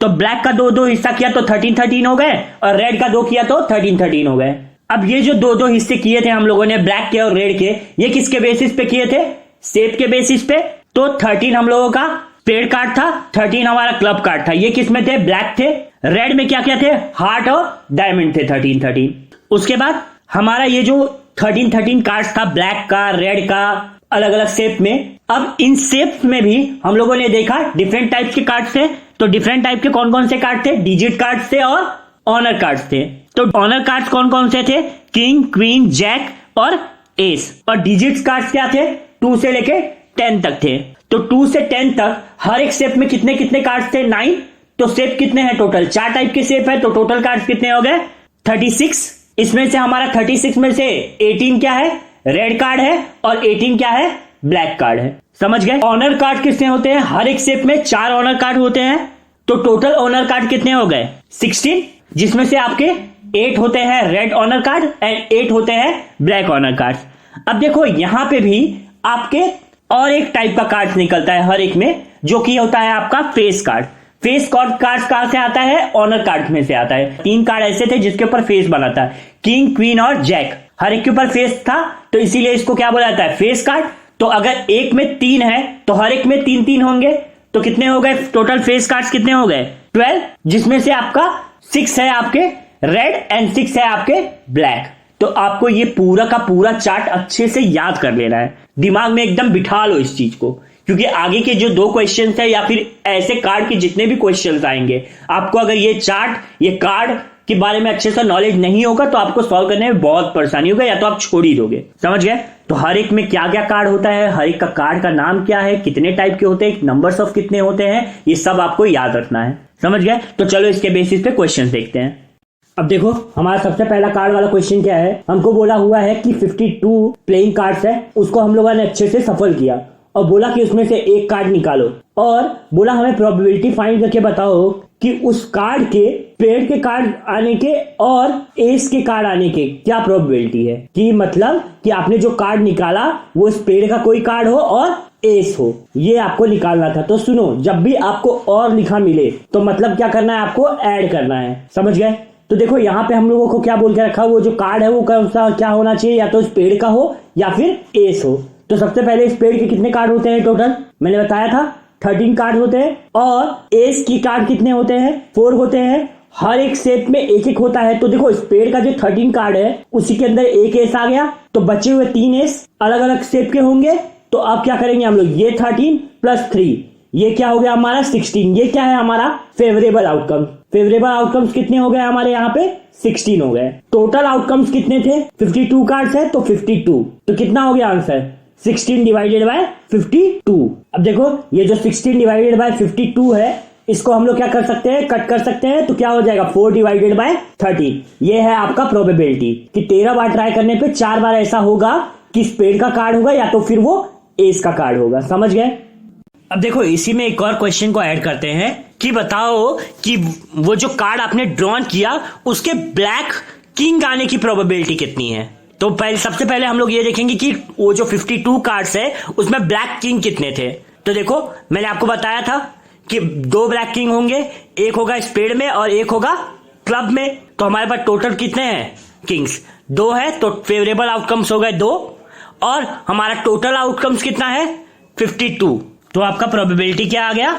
तो ब्लैक का दो दो हिस्सा किया तो 13-13 हो गए, और रेड का दो किया तो 13-13 हो गए। अब ये जो दो दो हिस्से किए थे हम लोगों ने ब्लैक के और रेड के, ये किसके बेसिस पे किए थे? शेप के बेसिस पे। तो 13 हम लोगों का पेड़ कार्ड था, 13 हमारा क्लब कार्ड था। ये किस में थे? ब्लैक थे। रेड में क्या क्या थे? हार्ट और डायमंड थे 13-13। उसके बाद हमारा ये जो 13-13 कार्ड्स था ब्लैक का, रेड का, अलग अलग शेप में। अब इन शेप्स में भी हम लोगों ने देखा डिफरेंट टाइप्स के कार्ड्स थे। तो डिफरेंट टाइप के कौन कौन से कार्ड थे? डिजिट कार्ड्स थे और ऑनर कार्ड्स थे। तो ऑनर कार्ड्स कौन कौन से थे? किंग, क्वीन, जैक और एस। और डिजिट्स कार्ड्स क्या थे? 2 से लेके 10 तक थे। तो 2 से 10 तक हर एक शेप में कितने कितने कार्ड्स थे? 9। तो शेप कितने हैं टोटल? 4 टाइप के शेप है, तो टोटल कार्ड्स कितने हो गए? 36। इसमें से हमारा 36 में से 18 क्या है? रेड कार्ड है, और 18 क्या है? ब्लैक कार्ड है। समझ गए? ऑनर कार्ड कितने होते हैं? हर एक शेप में 4 ऑनर कार्ड होते हैं। तो टोटल ऑनर कार्ड कितने हो गए? 16, जिसमें से आपके 8 होते हैं रेड ऑनर कार्ड एंड 8 होते हैं ब्लैक ऑनर कार्ड। अब देखो यहां पे भी आपके और एक टाइप का कार्ड निकलता है हर एक में, जो कि होता है आपका फेस कार्ड। फेस कार्ड कहां से आता है? ऑनर कार्ड में से आता है। 3 कार्ड ऐसे थे जिसके ऊपर फेस बना था, किंग, क्वीन और जैक। हर एक के ऊपर फेस था, तो इसीलिए इसको क्या बोला जाता है? Face card. तो अगर एक में 3 है तो हर एक में 3-3 होंगे। तो कितने हो गए टोटल फेस कार्ड्स? कितने हो गए? 12, जिसमें से आपका 6 है आपके रेड एंड 6 है आपके ब्लैक। तो आपको ये पूरा का पूरा चार्ट अच्छे से याद कर लेना है, दिमाग में एकदम बिठा लो इस चीज को, क्योंकि आगे के जो 2 क्वेश्चन है या फिर ऐसे कार्ड के जितने भी क्वेश्चन आएंगे, आपको अगर ये चार्ट, ये कार्ड के बारे में अच्छे से नॉलेज नहीं होगा तो आपको सॉल्व करने में बहुत परेशानी होगा, या तो आप छोड़ ही दोगे। समझ गए? तो हर एक में क्या क्या कार्ड होता है, हर एक का कार्ड का नाम क्या है, कितने टाइप के होते हैं, नंबर्स ऑफ कितने होते हैं, ये सब आपको याद रखना है। समझ गए? तो चलो इसके बेसिस पे क्वेश्चन देखते हैं। अब देखो हमारा सबसे पहला कार्ड वाला क्वेश्चन क्या है? हमको बोला हुआ है कि 52 प्लेइंग कार्ड्स है, उसको हम लोगों ने अच्छे से सफल किया और बोला कि उसमें से एक कार्ड निकालो, और बोला हमें प्रोबेबिलिटी फाइंड करके बताओ कि उस कार्ड के पेड़ के कार्ड आने के और एस के कार्ड आने के क्या प्रोबेबिलिटी है। कि मतलब कि आपने जो कार्ड निकाला वो इस पेड़ का कोई कार्ड हो और एस हो, ये आपको निकालना था। तो सुनो, जब भी आपको और लिखा मिले तो मतलब क्या करना है? आपको ऐड करना है। समझ गए? तो देखो यहाँ पे हम लोगों को क्या बोल के रखा, वो जो कार्ड है वो कौन सा क्या होना चाहिए? या तो इस पेड़ का हो या फिर एस हो। तो सबसे पहले इस पेड़ के कितने कार्ड होते हैं टोटल? मैंने बताया था 13 कार्ड होते हैं, और एस की कार्ड कितने होते हैं? 4 होते हैं। हर एक शेप में एक एक होता है। तो देखो इस पेड़ का जो 13 कार्ड है उसी के अंदर एक एस आ गया, तो बचे हुए 3 एस अलग अलग शेप के होंगे। तो अब क्या करेंगे हम लोग? ये 13 + 3, ये क्या हो गया हमारा? 16। ये क्या है हमारा? Favourable outcome. फेवरेबल आउटकम्स कितने हो गए हमारे यहाँ पे? 16 हो गए। टोटल आउटकम्स कितने थे? 52 कार्ड्स है, तो 52। तो कितना हो गया आंसर? 16 divided by 52। अब देखो ये जो 16 डिवाइडेड बाय 52 है, इसको हम लोग क्या कर सकते हैं? कट कर सकते हैं। तो क्या हो जाएगा? 4 डिवाइडेड बाय 13। ये है आपका प्रोबेबिलिटी कि 13 बार ट्राई करने पे 4 बार ऐसा होगा कि इस पेड़ का कार्ड होगा या तो फिर वो एस का कार्ड होगा। समझ गए? अब देखो इसी में एक और क्वेश्चन को ऐड करते हैं कि बताओ कि वो जो कार्ड आपने ड्रॉन किया उसके ब्लैक किंग आने की प्रोबेबिलिटी कितनी है। तो सबसे पहले हम लोग ये देखेंगे कि वो जो 52 कार्ड्स है उसमें ब्लैक किंग कितने थे। तो देखो मैंने आपको बताया था कि 2 ब्लैक किंग होंगे, एक होगा स्पेड में और एक होगा क्लब में। तो हमारे पास टोटल कितने हैं किंग्स? 2 है, तो फेवरेबल आउटकम्स हो गए 2, और हमारा टोटल आउटकम्स कितना है? 52। तो आपका प्रोबेबिलिटी क्या आ गया?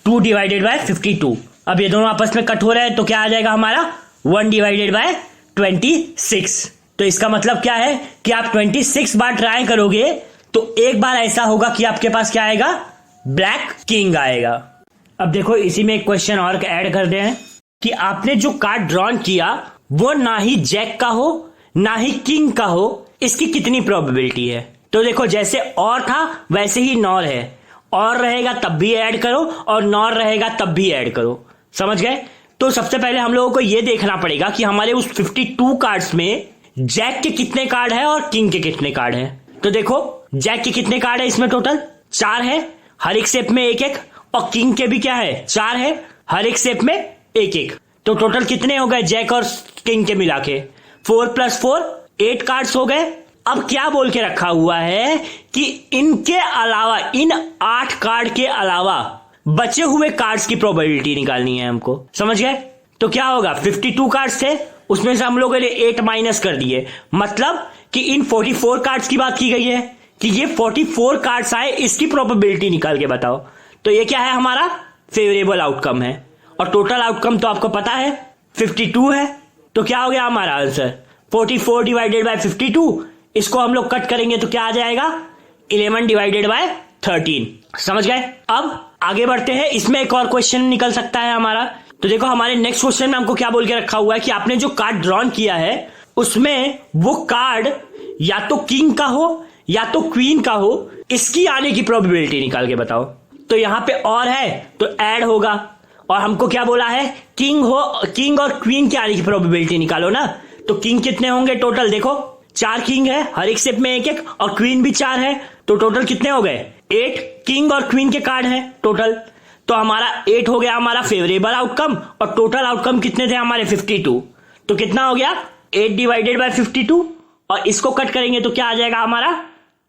2 डिवाइडेड बाय 52। अब ये दोनों आपस में कट हो रहे हैं तो क्या आ जाएगा हमारा? 1 डिवाइडेड बाय 26। तो इसका मतलब क्या है कि आप 26 बार ट्राई करोगे तो एक बार ऐसा होगा कि आपके पास क्या आएगा? ब्लैक किंग आएगा। अब देखो इसी में एक क्वेश्चन और ऐड कर दे हैं कि आपने जो कार्ड ड्रॉन किया वो ना ही जैक का हो ना ही किंग का हो, इसकी कितनी प्रोबेबिलिटी है। तो देखो जैसे और था वैसे ही नॉर है, और रहेगा तब भी ऐड करो और नॉर रहेगा तब भी ऐड करो। समझ गए? तो सबसे पहले हम लोगों को यह देखना पड़ेगा कि हमारे उस 52 कार्ड्स में जैक के कितने कार्ड है और किंग के कितने कार्ड है। तो देखो जैक के कितने कार्ड है? इसमें टोटल 4 है, हर एक शेप में एक एक, और किंग के भी क्या है? 4 है, हर एक शेप में एक एक। तो टोटल कितने हो गए जैक और किंग के मिला के? 4 + 4 8 कार्ड्स हो गए। अब क्या बोल के रखा हुआ है कि इनके अलावा, इन 8 कार्ड के अलावा बचे हुए कार्ड्स की प्रोबेबिलिटी निकालनी है हमको, समझ गए। तो क्या होगा, 52 कार्ड्स थे, उसमें से हम लोगों ने 8 माइनस कर दिए, मतलब कि इन 44 कार्ड्स की बात की गई है कि ये 44 कार्ड्स आए, इसकी प्रोबेबिलिटी निकाल के बताओ। तो ये क्या है, हमारा फेवरेबल आउटकम है, और टोटल आउटकम तो आपको पता है 52 है। तो क्या हो गया हमारा आंसर, 44 डिवाइडेड बाय 52। इसको हम लोग कट करेंगे तो क्या आ जाएगा, 11 डिवाइडेड बाय 13। समझ गए। अब आगे बढ़ते हैं, इसमें एक और क्वेश्चन निकल सकता है हमारा। तो देखो हमारे नेक्स्ट क्वेश्चन में हमको क्या बोल के रखा हुआ है कि आपने जो कार्ड ड्रॉन किया है उसमें वो कार्ड या तो किंग का हो या तो क्वीन का हो, इसकी आने की प्रोबेबिलिटी निकाल के बताओ। तो यहां पे और है तो ऐड होगा, और हमको क्या बोला है, किंग और क्वीन के आने की प्रोबेबिलिटी निकालो ना। तो किंग कितने होंगे टोटल, देखो 4 किंग है, हर एक स्टेप में एक एक, और क्वीन भी 4 है, तो टोटल कितने हो गए, 8 किंग और क्वीन के कार्ड हैं टोटल। तो हमारा 8 हो गया हमारा फेवरेबल आउटकम, और टोटल आउटकम कितने थे हमारे 52। तो कितना हो गया, 8 डिवाइडेड बाय 52, और इसको कट करेंगे तो क्या आ जाएगा हमारा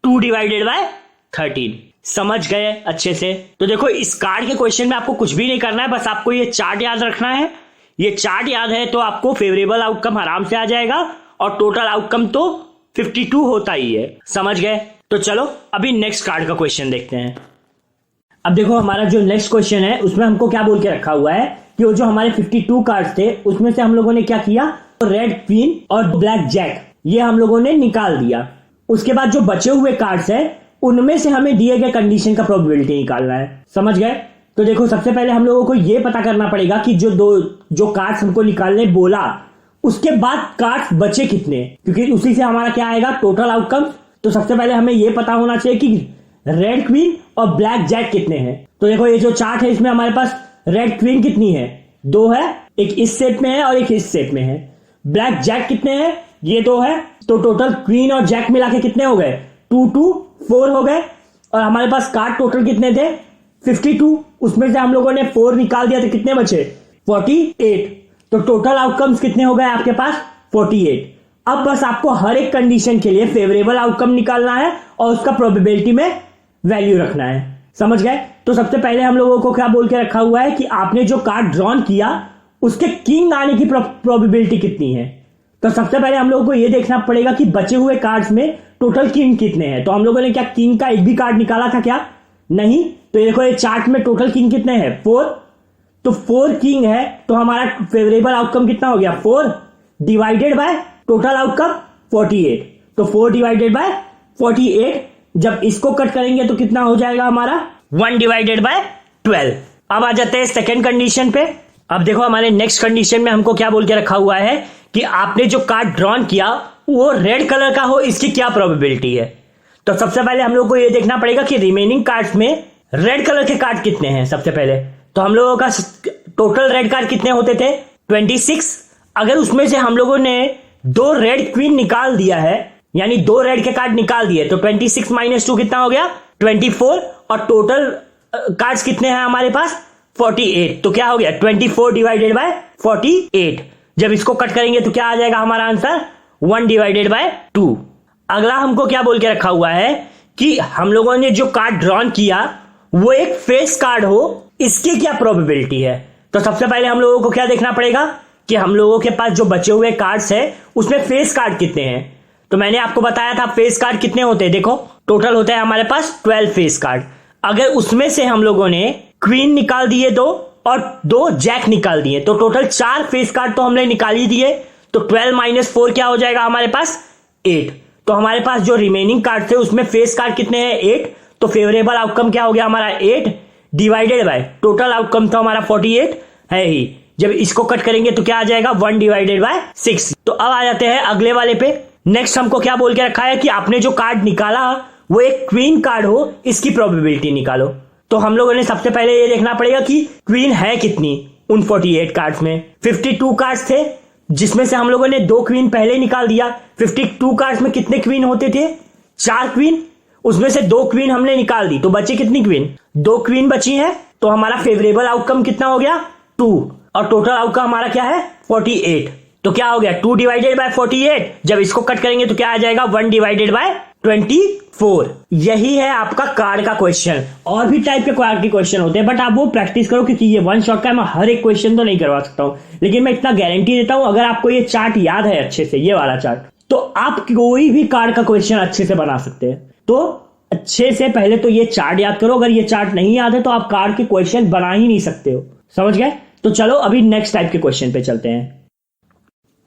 2 डिवाइडेड बाय 13। समझ गए अच्छे से। तो देखो इस कार्ड के क्वेश्चन में आपको कुछ भी नहीं करना है, बस आपको ये चार्ट याद रखना है। ये चार्ट याद है तो आपको फेवरेबल आउटकम आराम से आ जाएगा, और टोटल आउटकम तो 52 होता ही है। समझ गए। तो चलो अभी नेक्स्ट कार्ड का क्वेश्चन देखते हैं। अब देखो हमारा जो नेक्स्ट क्वेश्चन है उसमें हमको क्या बोल के रखा हुआ है कि वो जो हमारे 52 कार्ड्स थे उसमें से हम लोगों ने क्या किया, रेड क्वीन और ब्लैक जैक ये हम लोगों ने निकाल दिया। उसके बाद जो बचे हुए कार्ड्स है उनमें से हमें दिए गए कंडीशन का प्रोबेबिलिटी निकालना है। समझ गए। तो देखो सबसे पहले हम लोगों को यह पता करना पड़ेगा कि जो कार्ड्स हमको निकालने बोला उसके बाद कार्ड्स बचे कितने, क्योंकि उसी से हमारा क्या आएगा, टोटल आउटकम। तो सबसे पहले हमें यह पता होना चाहिए कि रेड क्वीन और ब्लैक जैक कितने हैं। तो देखो ये जो चार्ट है इसमें हमारे पास रेड क्वीन कितनी है, 2 है, एक इस सेट में है और एक इस सेट में है। ब्लैक जैक कितने हैं, ये 2 है। तो टोटल क्वीन और जैक मिला के कितने हो गए, 2 2 4 हो गए। और हमारे पास कार्ड टोटल कितने थे, 52, उसमें से हम लोगों ने 4 निकाल दिया तो कितने बचे, 48। तो टोटल आउटकम्स कितने हो गए आपके पास, 48। अब बस आपको हर एक कंडीशन के लिए फेवरेबल आउटकम निकालना है और उसका प्रोबेबिलिटी में वैल्यू रखना है। समझ गए। तो सबसे पहले हम लोगों को क्या बोल के रखा हुआ है कि आपने जो कार्ड ड्रॉन किया उसके किंग आने की प्रोबेबिलिटी कितनी है। तो सबसे पहले हम लोगों को यह देखना पड़ेगा कि बचे हुए कार्ड्स में टोटल किंग कितने हैं। तो हम लोगों ने क्या किंग का एक भी कार्ड निकाला था क्या, नहीं। तो देखो ये चार्ट में टोटल किंग कितने हैं, 4। तो 4 किंग है, तो हमारा फेवरेबल आउटकम कितना हो गया, 4 डिवाइडेड बाय टोटल आउटकम 48। तो 4 डिवाइडेड बाय 48, जब इसको कट करेंगे तो कितना हो जाएगा हमारा, 1 डिवाइडेड बाय 12। अब आ जाते हैं सेकेंड कंडीशन पे। अब देखो हमारे नेक्स्ट कंडीशन में हमको क्या बोल के रखा हुआ है कि आपने जो कार्ड ड्रॉन किया वो रेड कलर का हो, इसकी क्या प्रोबेबिलिटी है। तो सबसे पहले हम लोग को ये देखना पड़ेगा कि रिमेनिंग कार्ड्स में रेड कलर के कार्ड कितने हैं। सबसे पहले तो हम लोगों का टोटल रेड कार्ड कितने होते थे, 26। अगर उसमें से हम लोगों ने 2 रेड क्वीन निकाल दिया है, यानी 2 रेड के कार्ड निकाल दिए, तो 26 - 2 कितना हो गया, 24। और टोटल कार्ड्स कितने हैं हमारे पास, 48। तो क्या हो गया, 24 डिवाइडेड बाय 48। जब इसको कट करेंगे तो क्या आ जाएगा हमारा आंसर, 1 डिवाइडेड बाय 2। अगला हमको क्या बोल के रखा हुआ है कि हम लोगों ने जो कार्ड ड्रॉन किया वो एक फेस कार्ड हो, इसकी क्या प्रोबेबिलिटी है। तो सबसे पहले हम लोगों को क्या देखना पड़ेगा कि हम लोगों के पास जो बचे हुए कार्ड्स है उसमें फेस कार्ड कितने हैं। तो मैंने आपको बताया था फेस कार्ड कितने होते हैं, देखो टोटल होता है हमारे पास 12 फेस कार्ड। अगर उसमें से हम लोगों ने क्वीन निकाल दिए 2 और 2 जैक निकाल दिए, तो टोटल 4 फेस कार्ड तो हमने निकाल ही दिए। तो 12 - 4 क्या हो जाएगा हमारे पास, 8। तो हमारे पास जो रिमेनिंग कार्ड थे उसमें फेस कार्ड कितने हैं, 8। तो फेवरेबल आउटकम क्या हो गया हमारा, 8 डिवाइडेड बाय टोटल आउटकम तो हमारा 48 है ही। जब इसको कट करेंगे तो क्या आ जाएगा, 1 डिवाइडेड बाय 6। तो अब आ जाते हैं अगले वाले पे। नेक्स्ट हमको क्या बोल के रखा है कि आपने जो कार्ड निकाला वो एक क्वीन कार्ड हो, इसकी प्रोबेबिलिटी निकालो। तो हम लोगों ने सबसे पहले ये देखना पड़ेगा कि क्वीन है कितनी उन 48 कार्ड्स में। 52 कार्ड्स थे जिसमें से हम लोगों ने 2 क्वीन पहले निकाल दिया। 52 कार्ड्स में कितने क्वीन होते थे, 4 क्वीन, उसमें से 2 क्वीन हमने निकाल दी, तो बची कितनी क्वीन, 2 क्वीन बची है। तो हमारा फेवरेबल आउटकम कितना हो गया, 2। और टोटल आउटकम हमारा क्या है, 48। तो क्या हो गया, 2 डिवाइडेड बाय 48। जब इसको कट करेंगे तो क्या आ जाएगा, 1 डिवाइडेड बाय 24। यही है आपका कार्ड का क्वेश्चन। और भी टाइप के कार्ड के क्वेश्चन होते हैं, बट आप वो प्रैक्टिस करो, क्योंकि ये वन शॉट का मैं हर एक क्वेश्चन तो नहीं करवा सकता हूं, लेकिन मैं इतना गारंटी देता हूं, अगर आपको ये चार्ट याद है अच्छे से, ये वाला चार्ट, तो आप कोई भी कार्ड का क्वेश्चन अच्छे से बना सकते हैं। तो अच्छे से पहले तो ये चार्ट याद करो। अगर ये चार्ट नहीं याद है तो आप कार्ड के क्वेश्चन बना ही नहीं सकते हो। समझ गए? तो चलो अभी नेक्स्ट टाइप के क्वेश्चन पे चलते हैं।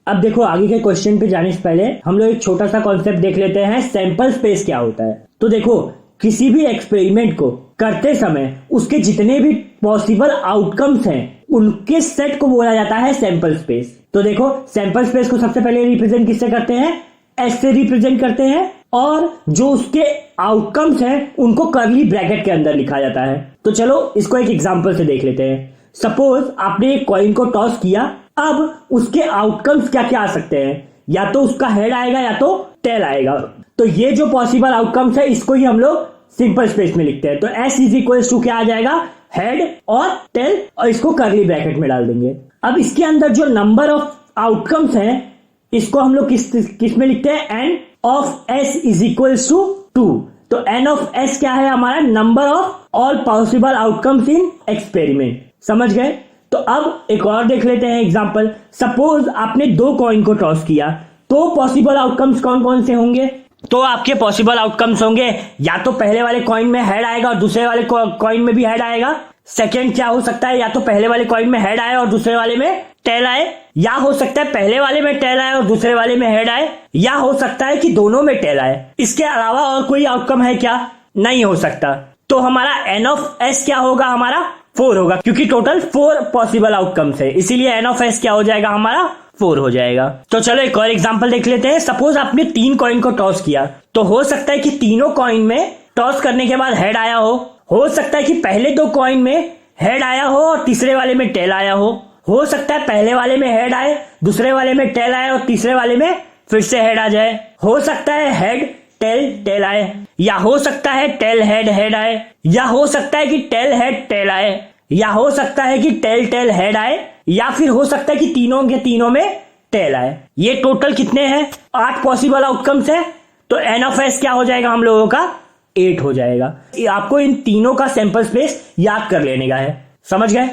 अब देखो, आगे के क्वेश्चन पे जाने से पहले हम लोग एक छोटा सा कॉन्सेप्ट देख लेते हैं, सैंपल स्पेस क्या होता है। तो देखो, किसी भी एक्सपेरिमेंट को करते समय उसके जितने भी पॉसिबल आउटकम्स हैं उनके सेट को बोला जाता है सैंपल स्पेस। तो देखो, सैंपल स्पेस को सबसे पहले रिप्रेजेंट किससे करते हैं? एस से रिप्रेजेंट करते हैं, और जो उसके आउटकम्स हैं उनको कर्ली ब्रैकेट के अंदर लिखा जाता है। तो चलो इसको एक एग्जांपल से देख लेते हैं। सपोज आपने एक कॉइन को टॉस किया, अब उसके आउटकम्स क्या क्या आ सकते हैं? या तो उसका हेड आएगा या तो टेल आएगा। तो ये जो पॉसिबल आउटकम्स है इसको ही हम लोग सिंपल स्पेस में लिखते हैं। तो एस इज इक्वल टू क्या आ जाएगा? हेड और टेल, और इसको कर्ली ब्रैकेट में डाल देंगे। अब इसके अंदर जो नंबर ऑफ आउटकम्स हैं इसको हम लोग किस में लिखते हैं? N of S is equal to 2। तो एन ऑफ एस क्या है? हमारा number of all possible outcomes in experiment. समझ गए? तो अब एक और देख लेते हैं एग्जांपल। सपोज आपने दो कॉइन को टॉस किया, तो पॉसिबल आउटकम्स कौन कौन से होंगे? तो आपके पॉसिबल आउटकम्स होंगे, या तो पहले वाले कॉइन में हेड आएगा और दूसरे वाले कॉइन में भी हेड आएगा। सेकंड क्या हो सकता है? या तो पहले वाले कॉइन में हेड आए और दूसरे वाले में टेल आए, या हो सकता है पहले वाले में टेल आए और दूसरे वाले में हेड आए, या हो सकता है कि दोनों में टेल आए। इसके अलावा और कोई आउटकम है क्या? नहीं हो सकता। तो हमारा एन ऑफ एस क्या होगा? हमारा 4 होगा, क्योंकि टोटल 4 पॉसिबल आउटकम्स है, इसीलिए एन ऑफ एस क्या हो जाएगा? हमारा 4 हो जाएगा। तो चलो एक और एग्जांपल देख लेते हैं। सपोज आपने 3 कॉइन को टॉस किया, तो हो सकता है कि तीनों कॉइन में टॉस करने के बाद हेड आया हो सकता है कि पहले 2 कॉइन में हेड आया हो और तीसरे वाले में टेल आया हो सकता है पहले वाले में हेड आए, दूसरे वाले में टेल आए और तीसरे वाले में फिर से हेड आ जाए। हो सकता है हेड टेल टेल आए, या हो सकता है टेल हेड हेड आए, या हो सकता है कि टेल हेड टेल आए, या हो सकता है कि टेल टेल हेड आए, या फिर हो सकता है कि तीनों के तीनों में टेल आए। ये टोटल कितने हैं? 8 पॉसिबल आउटकम्स है। तो एन ऑफ एस क्या हो जाएगा हम लोगों का? 8 हो जाएगा। आपको इन तीनों का सैंपल स्पेस याद कर लेने का है। समझ गए?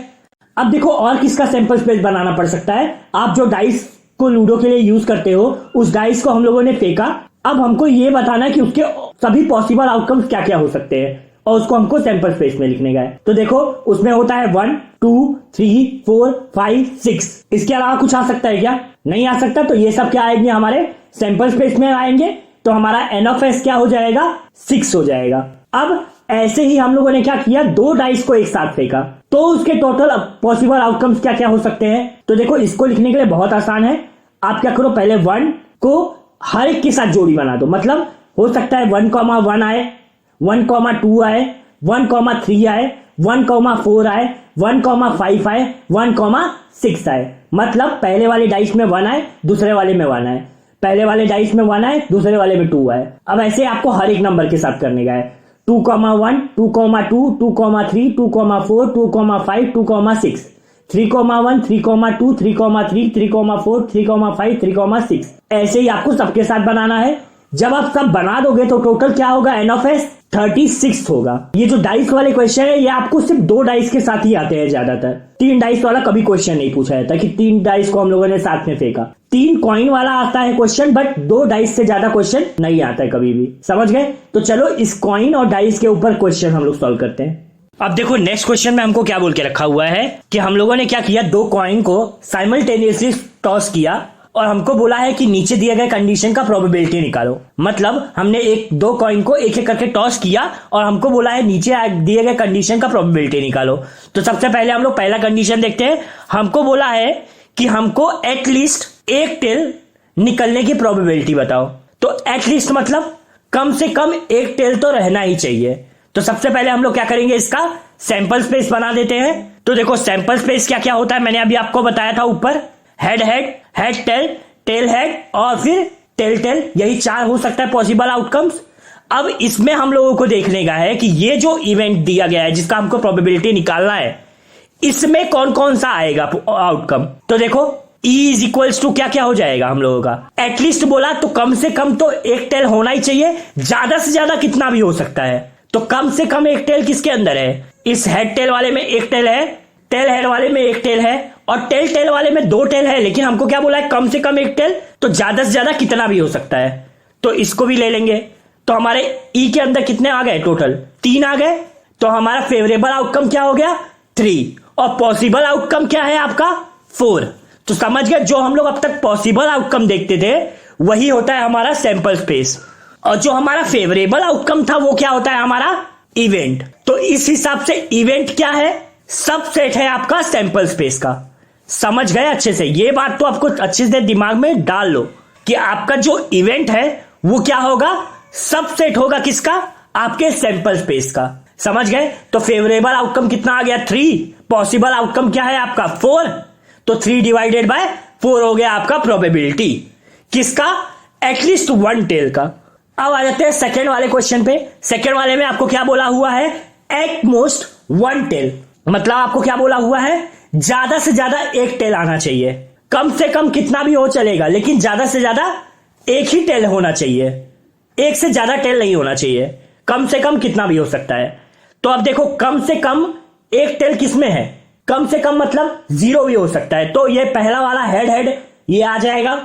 अब देखो, और किसका सैंपल स्पेस बनाना पड़ सकता है। आप जो डाइस को लूडो के लिए यूज करते हो, उस डाइस को हम लोगों ने फेंका। अब हमको ये बताना है कि उसके सभी पॉसिबल आउटकम्स क्या क्या हो सकते हैं, और उसको हमको सैंपल स्पेस में लिखने का है। तो देखो, उसमें होता है 1 2 3 4 5 6। इसके अलावा कुछ आ सकता है क्या? नहीं आ सकता। तो ये सब क्या आएंगे? हमारे सैंपल स्पेस में आएंगे। तो हमारा एन ऑफ एस क्या हो जाएगा? 6 हो जाएगा। अब ऐसे ही हम लोगों ने क्या किया? 2 डाइस को एक साथ फेंका, तो उसके टोटल पॉसिबल आउटकम्स क्या क्या हो सकते हैं। तो देखो, इसको लिखने के लिए बहुत आसान है। आप क्या करो, पहले 1 को हर एक के साथ जोड़ी बना दो। मतलब हो सकता है 1,1 आए, 1,2 आए, 1,3 आए, 1,4 आए, 1,5 आए, 1,6 आए। मतलब पहले वाले डाइस में 1 आए, दूसरे वाले में 1 आए, पहले वाले डाइस में 1 आए, दूसरे वाले में 2 आए। अब ऐसे आपको हर एक नंबर के साथ करने का है। 2,1 2,2 2,3 2,4 2,5 2,6, 3,1 3,2 3,3 3,4 3,5 3,6। ऐसे ही आपको सबके साथ बनाना है। जब आप सब बना दोगे तो टोटल क्या होगा? एन ऑफ एस 36 होगा। ये जो डाइस वाले क्वेश्चन है, ये आपको सिर्फ 2 डाइस के साथ ही आते हैं ज्यादातर। 3 डाइस वाला कभी क्वेश्चन नहीं पूछा जाता कि 3 डाइस को हम लोगों ने साथ में फेंका। 3 कॉइन वाला आता है क्वेश्चन, बट 2 डाइस से ज्यादा क्वेश्चन नहीं आता है कभी भी। समझ गए? तो चलो इस कॉइन और डाइस के ऊपर क्वेश्चन हम लोग सॉल्व करते हैं। अब देखो, नेक्स्ट क्वेश्चन में हमको क्या बोल के रखा हुआ है कि हम लोगों ने क्या किया? 2 कॉइन को साइमल्टेनियसली टॉस किया और हमको बोला है कि नीचे दिए गए कंडीशन का प्रोबेबिलिटी निकालो। मतलब हमने 2 कॉइन को एक एक करके टॉस किया और हमको बोला है नीचे दिए गए कंडीशन का प्रोबेबिलिटी निकालो। तो सबसे पहले हम लोग पहला कंडीशन देखते हैं। हमको बोला है कि हमको एटलीस्ट एक टेल निकलने की प्रोबेबिलिटी बताओ। तो एटलीस्ट मतलब कम से कम एक टेल तो रहना ही चाहिए। तो सबसे पहले हम लोग क्या करेंगे? इसका सैंपल स्पेस बना देते हैं। तो देखो, सैंपल स्पेस क्या क्या होता है मैंने अभी आपको बताया था ऊपर। Head head, head tail, tail head और फिर टेल टेल, यही 4 हो सकता है पॉसिबल आउटकम्स। अब इसमें हम लोगों को देखने का है कि ये जो इवेंट दिया गया है जिसका हमको प्रोबेबिलिटी निकालना है, इसमें कौन कौन सा आएगा आउटकम। तो देखो, ई इज इक्वल्स टू क्या क्या हो जाएगा हम लोगों का, एटलीस्ट बोला तो कम से कम तो एक टेल होना ही चाहिए, ज्यादा से ज्यादा कितना भी हो सकता है। तो कम से कम एक टेल किसके अंदर है, इस हेड टेल वाले में एक टेल है, टेल हेड वाले में एक टेल है, और टेल टेल वाले में दो टेल है, लेकिन हमको क्या बोला है, कम से कम एक टेल, तो ज्यादा से ज्यादा कितना भी हो सकता है। तो इसको भी ले लेंगे, तो हमारे ई के अंदर कितने आ गए, टोटल 3 आ गए। तो हमारा फेवरेबल आउटकम क्या हो गया, 3, और पॉसिबल आउटकम क्या है आपका, 4। तो समझ गए, जो हम लोग अब तक पॉसिबल आउटकम देखते थे वही होता है हमारा सैंपल स्पेस, और जो हमारा फेवरेबल आउटकम था वो क्या होता है हमारा इवेंट। तो इस हिसाब से इवेंट क्या है, सबसेट है आपका सैंपल स्पेस का। समझ गए अच्छे से, ये बात तो आपको अच्छे से दिमाग में डाल लो कि आपका जो इवेंट है वो क्या होगा, सबसेट होगा किसका, आपके सैंपल स्पेस का। समझ गए, तो फेवरेबल आउटकम कितना आ गया, 3, पॉसिबल आउटकम क्या है आपका 4, तो 3 डिवाइडेड बाय 4 हो गया आपका प्रोबेबिलिटी किसका, एटलीस्ट 1 टेल का। अब आ जाते हैं सेकेंड वाले क्वेश्चन पे। सेकेंड वाले में आपको क्या बोला हुआ है, एट मोस्ट 1 टेल, मतलब आपको क्या बोला हुआ है, ज्यादा से ज्यादा एक टेल आना चाहिए, कम से कम कितना भी हो चलेगा, लेकिन ज्यादा से ज्यादा एक ही टेल होना चाहिए, एक से ज्यादा टेल नहीं होना चाहिए, कम से कम कितना भी हो सकता है। तो अब देखो, कम से कम एक टेल किसमें है, कम से कम मतलब 0 भी हो सकता है, तो ये पहला वाला हेड हेड ये आ जाएगा,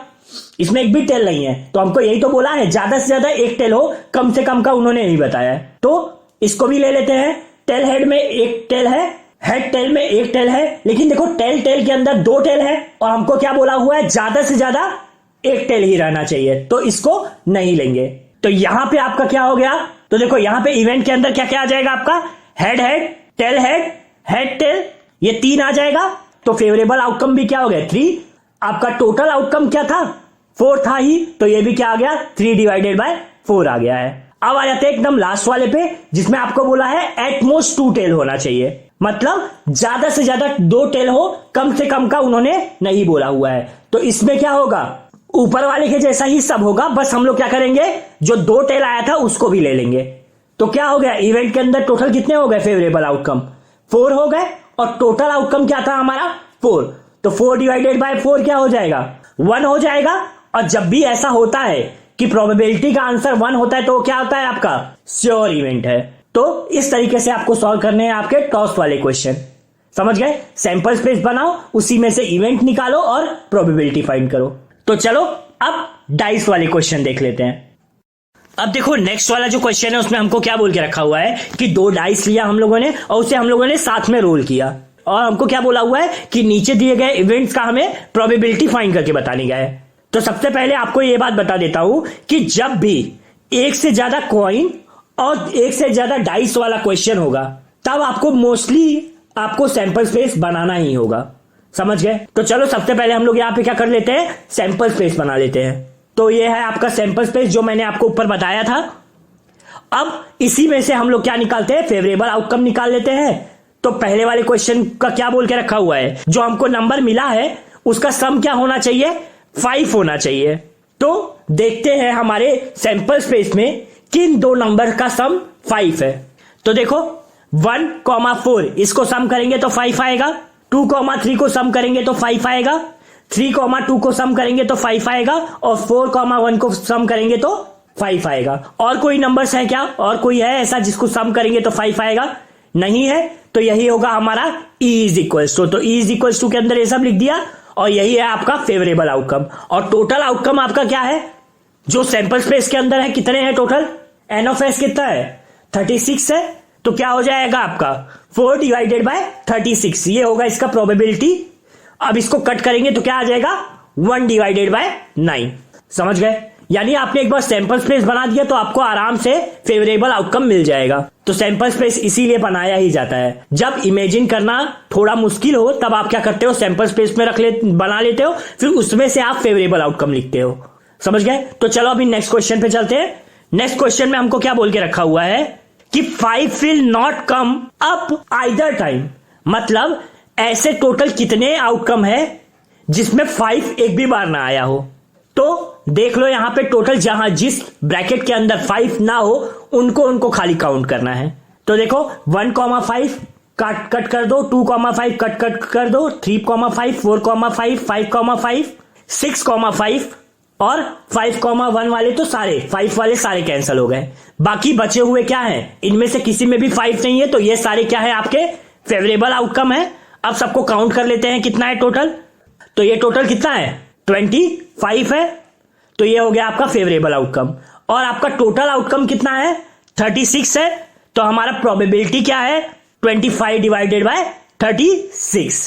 इसमें एक भी टेल नहीं है, तो हमको यही तो बोला है ज्यादा से ज्यादा एक टेल हो, कम से कम का उन्होंने नहीं बताया है। तो इसको भी ले लेते हैं, टेल हेड में एक टेल है, हेड टेल में एक टेल है, लेकिन देखो टेल टेल के अंदर 2 टेल है, और हमको क्या बोला हुआ है, ज्यादा से ज्यादा एक टेल ही रहना चाहिए, तो इसको नहीं लेंगे। तो यहां पे आपका क्या हो गया, तो देखो यहां पे इवेंट के अंदर क्या क्या आ जाएगा आपका, head head, tail head, head tail, ये 3 आ जाएगा। तो फेवरेबल आउटकम भी क्या हो गया, 3। आपका टोटल आउटकम क्या था, 4 था ही, तो ये भी क्या आ गया, 3 डिवाइडेड बाय 4 आ गया है। अब आ जाते हैं एकदम लास्ट वाले पे, जिसमें आपको बोला है एटमोस्ट 2 टेल होना चाहिए, मतलब ज्यादा से ज्यादा 2 टेल हो, कम से कम का उन्होंने नहीं बोला हुआ है। तो इसमें क्या होगा, ऊपर वाले के जैसा ही सब होगा, बस हम लोग क्या करेंगे, जो 2 टेल आया था उसको भी ले लेंगे। तो क्या हो गया, इवेंट के अंदर टोटल कितने हो गए फेवरेबल आउटकम, 4 हो गए, और टोटल आउटकम क्या था हमारा 4, तो 4 डिवाइडेड बाय 4 क्या हो जाएगा, 1 हो जाएगा। और जब भी ऐसा होता है कि प्रोबेबिलिटी का आंसर 1 होता है, तो क्या होता है आपका श्योर इवेंट है। तो इस तरीके से आपको सॉल्व करने हैं आपके टॉस वाले क्वेश्चन। समझ गए, सैंपल स्पेस बनाओ, उसी में से इवेंट निकालो और प्रोबेबिलिटी फाइंड करो। तो चलो अब डाइस वाले क्वेश्चन देख लेते हैं। अब देखो नेक्स्ट वाला जो क्वेश्चन है उसमें हमको क्या बोल के रखा हुआ है कि 2 डाइस लिया हम लोगों ने, और उसे हम लोगों ने साथ में रोल किया, और हमको क्या बोला हुआ है कि नीचे दिए गए इवेंट्स का हमें प्रोबेबिलिटी फाइंड करके बतानी गया। तो सबसे पहले आपको यह बात बता देता हूं कि जब भी एक से ज्यादा कॉइन और एक से ज्यादा डाइस वाला क्वेश्चन होगा, तब आपको मोस्टली आपको सैंपल स्पेस बनाना ही होगा। समझ गए, तो चलो सबसे पहले हम लोग यहां पे क्या कर लेते हैं, सैंपल स्पेस बना लेते हैं। तो ये है आपका सैंपल स्पेस जो मैंने आपको ऊपर बताया था। अब इसी में से हम लोग क्या निकालते हैं, फेवरेबल आउटकम निकाल लेते हैं। तो पहले वाले क्वेश्चन का क्या बोल के रखा हुआ है, जो हमको नंबर मिला है उसका सम क्या होना चाहिए, 5 होना चाहिए। तो देखते हैं हमारे सैंपल स्पेस में किन 2 नंबर का सम 5 है। तो देखो 1,4 इसको सम करेंगे तो 5 आएगा, 2,3 को सम करेंगे तो 5 आएगा, 3,2 को सम करेंगे तो 5 आएगा, और 4,1 को सम करेंगे तो 5 आएगा। और कोई नंबर्स है क्या, और कोई है ऐसा जिसको सम करेंगे तो 5 आएगा, नहीं है। तो यही होगा हमारा E इज इक्वल्स टू, तो E इज इक्वल्स टू के अंदर ये सब लिख दिया, और यही है आपका फेवरेबल आउटकम। और टोटल आउटकम आपका क्या है, जो सैंपल स्पेस के अंदर है, कितने हैं टोटल, एन ऑफ एस कितना है, 36 है। तो क्या हो जाएगा आपका 4 डिवाइडेड बाय 36, ये होगा इसका प्रोबेबिलिटी। अब इसको कट करेंगे तो क्या आ जाएगा, 1 डिवाइडेड बाय 9। समझ गए, यानी आपने एक बार सैंपल स्पेस बना दिया तो आपको आराम से फेवरेबल आउटकम मिल जाएगा। तो सैंपल स्पेस इसीलिए बनाया ही जाता है, जब इमेजिन करना थोड़ा मुश्किल हो तब आप क्या करते हो, सैंपल स्पेस में बना लेते हो, फिर उसमें से आप फेवरेबल आउटकम लिखते हो। समझ गए, तो चलो अभी नेक्स्ट क्वेश्चन पे चलते हैं। नेक्स्ट क्वेश्चन में हमको क्या बोल के रखा हुआ है कि 5 will not come up either time, मतलब ऐसे टोटल कितने आउटकम है जिसमें 5 एक भी बार ना आया हो। तो देख लो यहां पे टोटल जहां जिस ब्रैकेट के अंदर 5 ना हो उनको खाली काउंट करना है। तो देखो 1,5 कट कर दो, 2,5 कट कर दो, 3,5, 4,5, 5,5, 6,5 और 5,1 वाले तो सारे 5 वाले सारे कैंसिल हो गए। बाकी बचे हुए क्या है, इनमें से किसी में भी 5 नहीं है, तो ये सारे क्या है आपके फेवरेबल आउटकम है। अब सबको काउंट कर लेते हैं कितना है टोटल। तो ये टोटल कितना है 25 है, तो ये हो गया आपका फेवरेबल आउटकम। और आपका टोटल आउटकम कितना है 36 है, तो हमारा प्रोबेबिलिटी क्या है 25 डिवाइडेड बाय 36।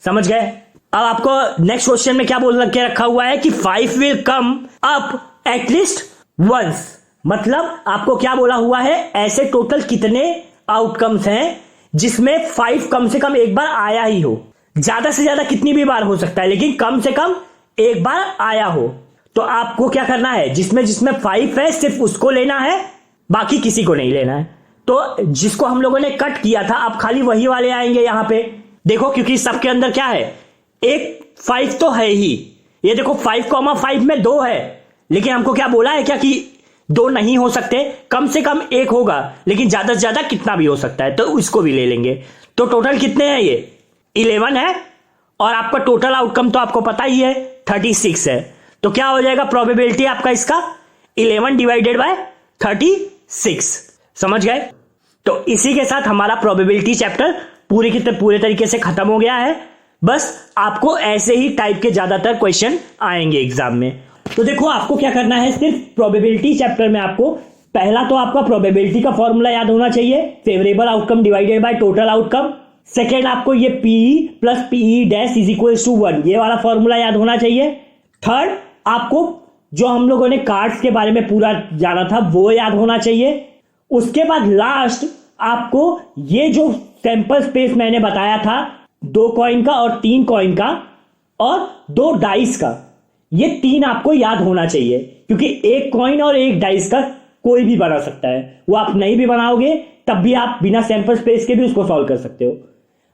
समझ गए। अब आपको नेक्स्ट क्वेश्चन में क्या बोल के रखा हुआ है कि 5 will come up at least once. मतलब आपको क्या बोला हुआ है, ऐसे टोटल कितने आउटकम्स हैं जिसमें 5 कम से कम एक बार आया ही हो। ज्यादा से ज्यादा कितनी भी बार हो सकता है, लेकिन कम से कम एक बार आया हो। तो आपको क्या करना है, जिसमें 5 है सिर्फ उसको लेना है, बाकी किसी को नहीं लेना है। तो जिसको हम लोगों ने कट किया था अब खाली वही वाले आएंगे यहां पे। देखो क्योंकि सबके अंदर क्या है, एक 5 तो है ही। ये देखो 5,5 में 2 है, लेकिन हमको क्या बोला है क्या कि 2 नहीं हो सकते, कम से कम एक होगा, लेकिन ज्यादा से ज्यादा कितना भी हो सकता है, तो उसको भी ले लेंगे। तो टोटल कितने हैं, ये 11 है। और आपका टोटल आउटकम तो आपको पता ही है 36 है। तो क्या हो जाएगा प्रोबेबिलिटी आपका इसका 11 डिवाइडेड बाय 36। समझ गए। तो इसी के साथ हमारा प्रोबेबिलिटी चैप्टर पूरे तरीके से खत्म हो गया है। बस आपको ऐसे ही टाइप के ज्यादातर क्वेश्चन आएंगे एग्जाम में। तो देखो आपको क्या करना है, सिर्फ प्रोबेबिलिटी चैप्टर में आपको पहला तो आपका प्रोबेबिलिटी का फॉर्मूला याद होना चाहिए, favourable outcome divided by total outcome. Second आपको ये P E plus P E dash is equals to 1, ये वाला फॉर्मूला याद होना चाहिए। थर्ड आपको जो हम लोगों ने कार्ड्स के बारे में पूरा जाना था वो याद होना चाहिए। उसके बाद लास्ट आपको ये जो सैंपल स्पेस मैंने बताया था 2 कॉइन का और 3 कॉइन का और 2 डाइस का, ये 3 आपको याद होना चाहिए, क्योंकि 1 कॉइन और 1 डाइस का कोई भी बना सकता है। वो आप नहीं भी बनाओगे तब भी आप बिना सैंपल स्पेस के भी उसको सॉल्व कर सकते हो।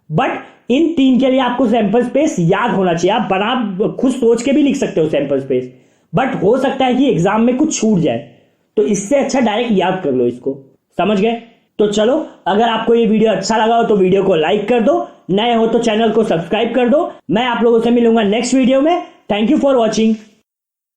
बट इन 3 के लिए आपको सैंपल स्पेस याद होना चाहिए। आप बना खुद सोच के भी लिख सकते हो सैंपल स्पेस, बट हो सकता है कि एग्जाम में कुछ छूट जाए, तो इससे अच्छा डायरेक्ट याद कर लो इसको। समझ गए। तो चलो, अगर आपको ये वीडियो अच्छा लगा हो तो वीडियो को लाइक कर दो, नए हो तो चैनल को सब्सक्राइब कर दो। मैं आप लोगों से मिलूंगा नेक्स्ट वीडियो में। Thank you for watching.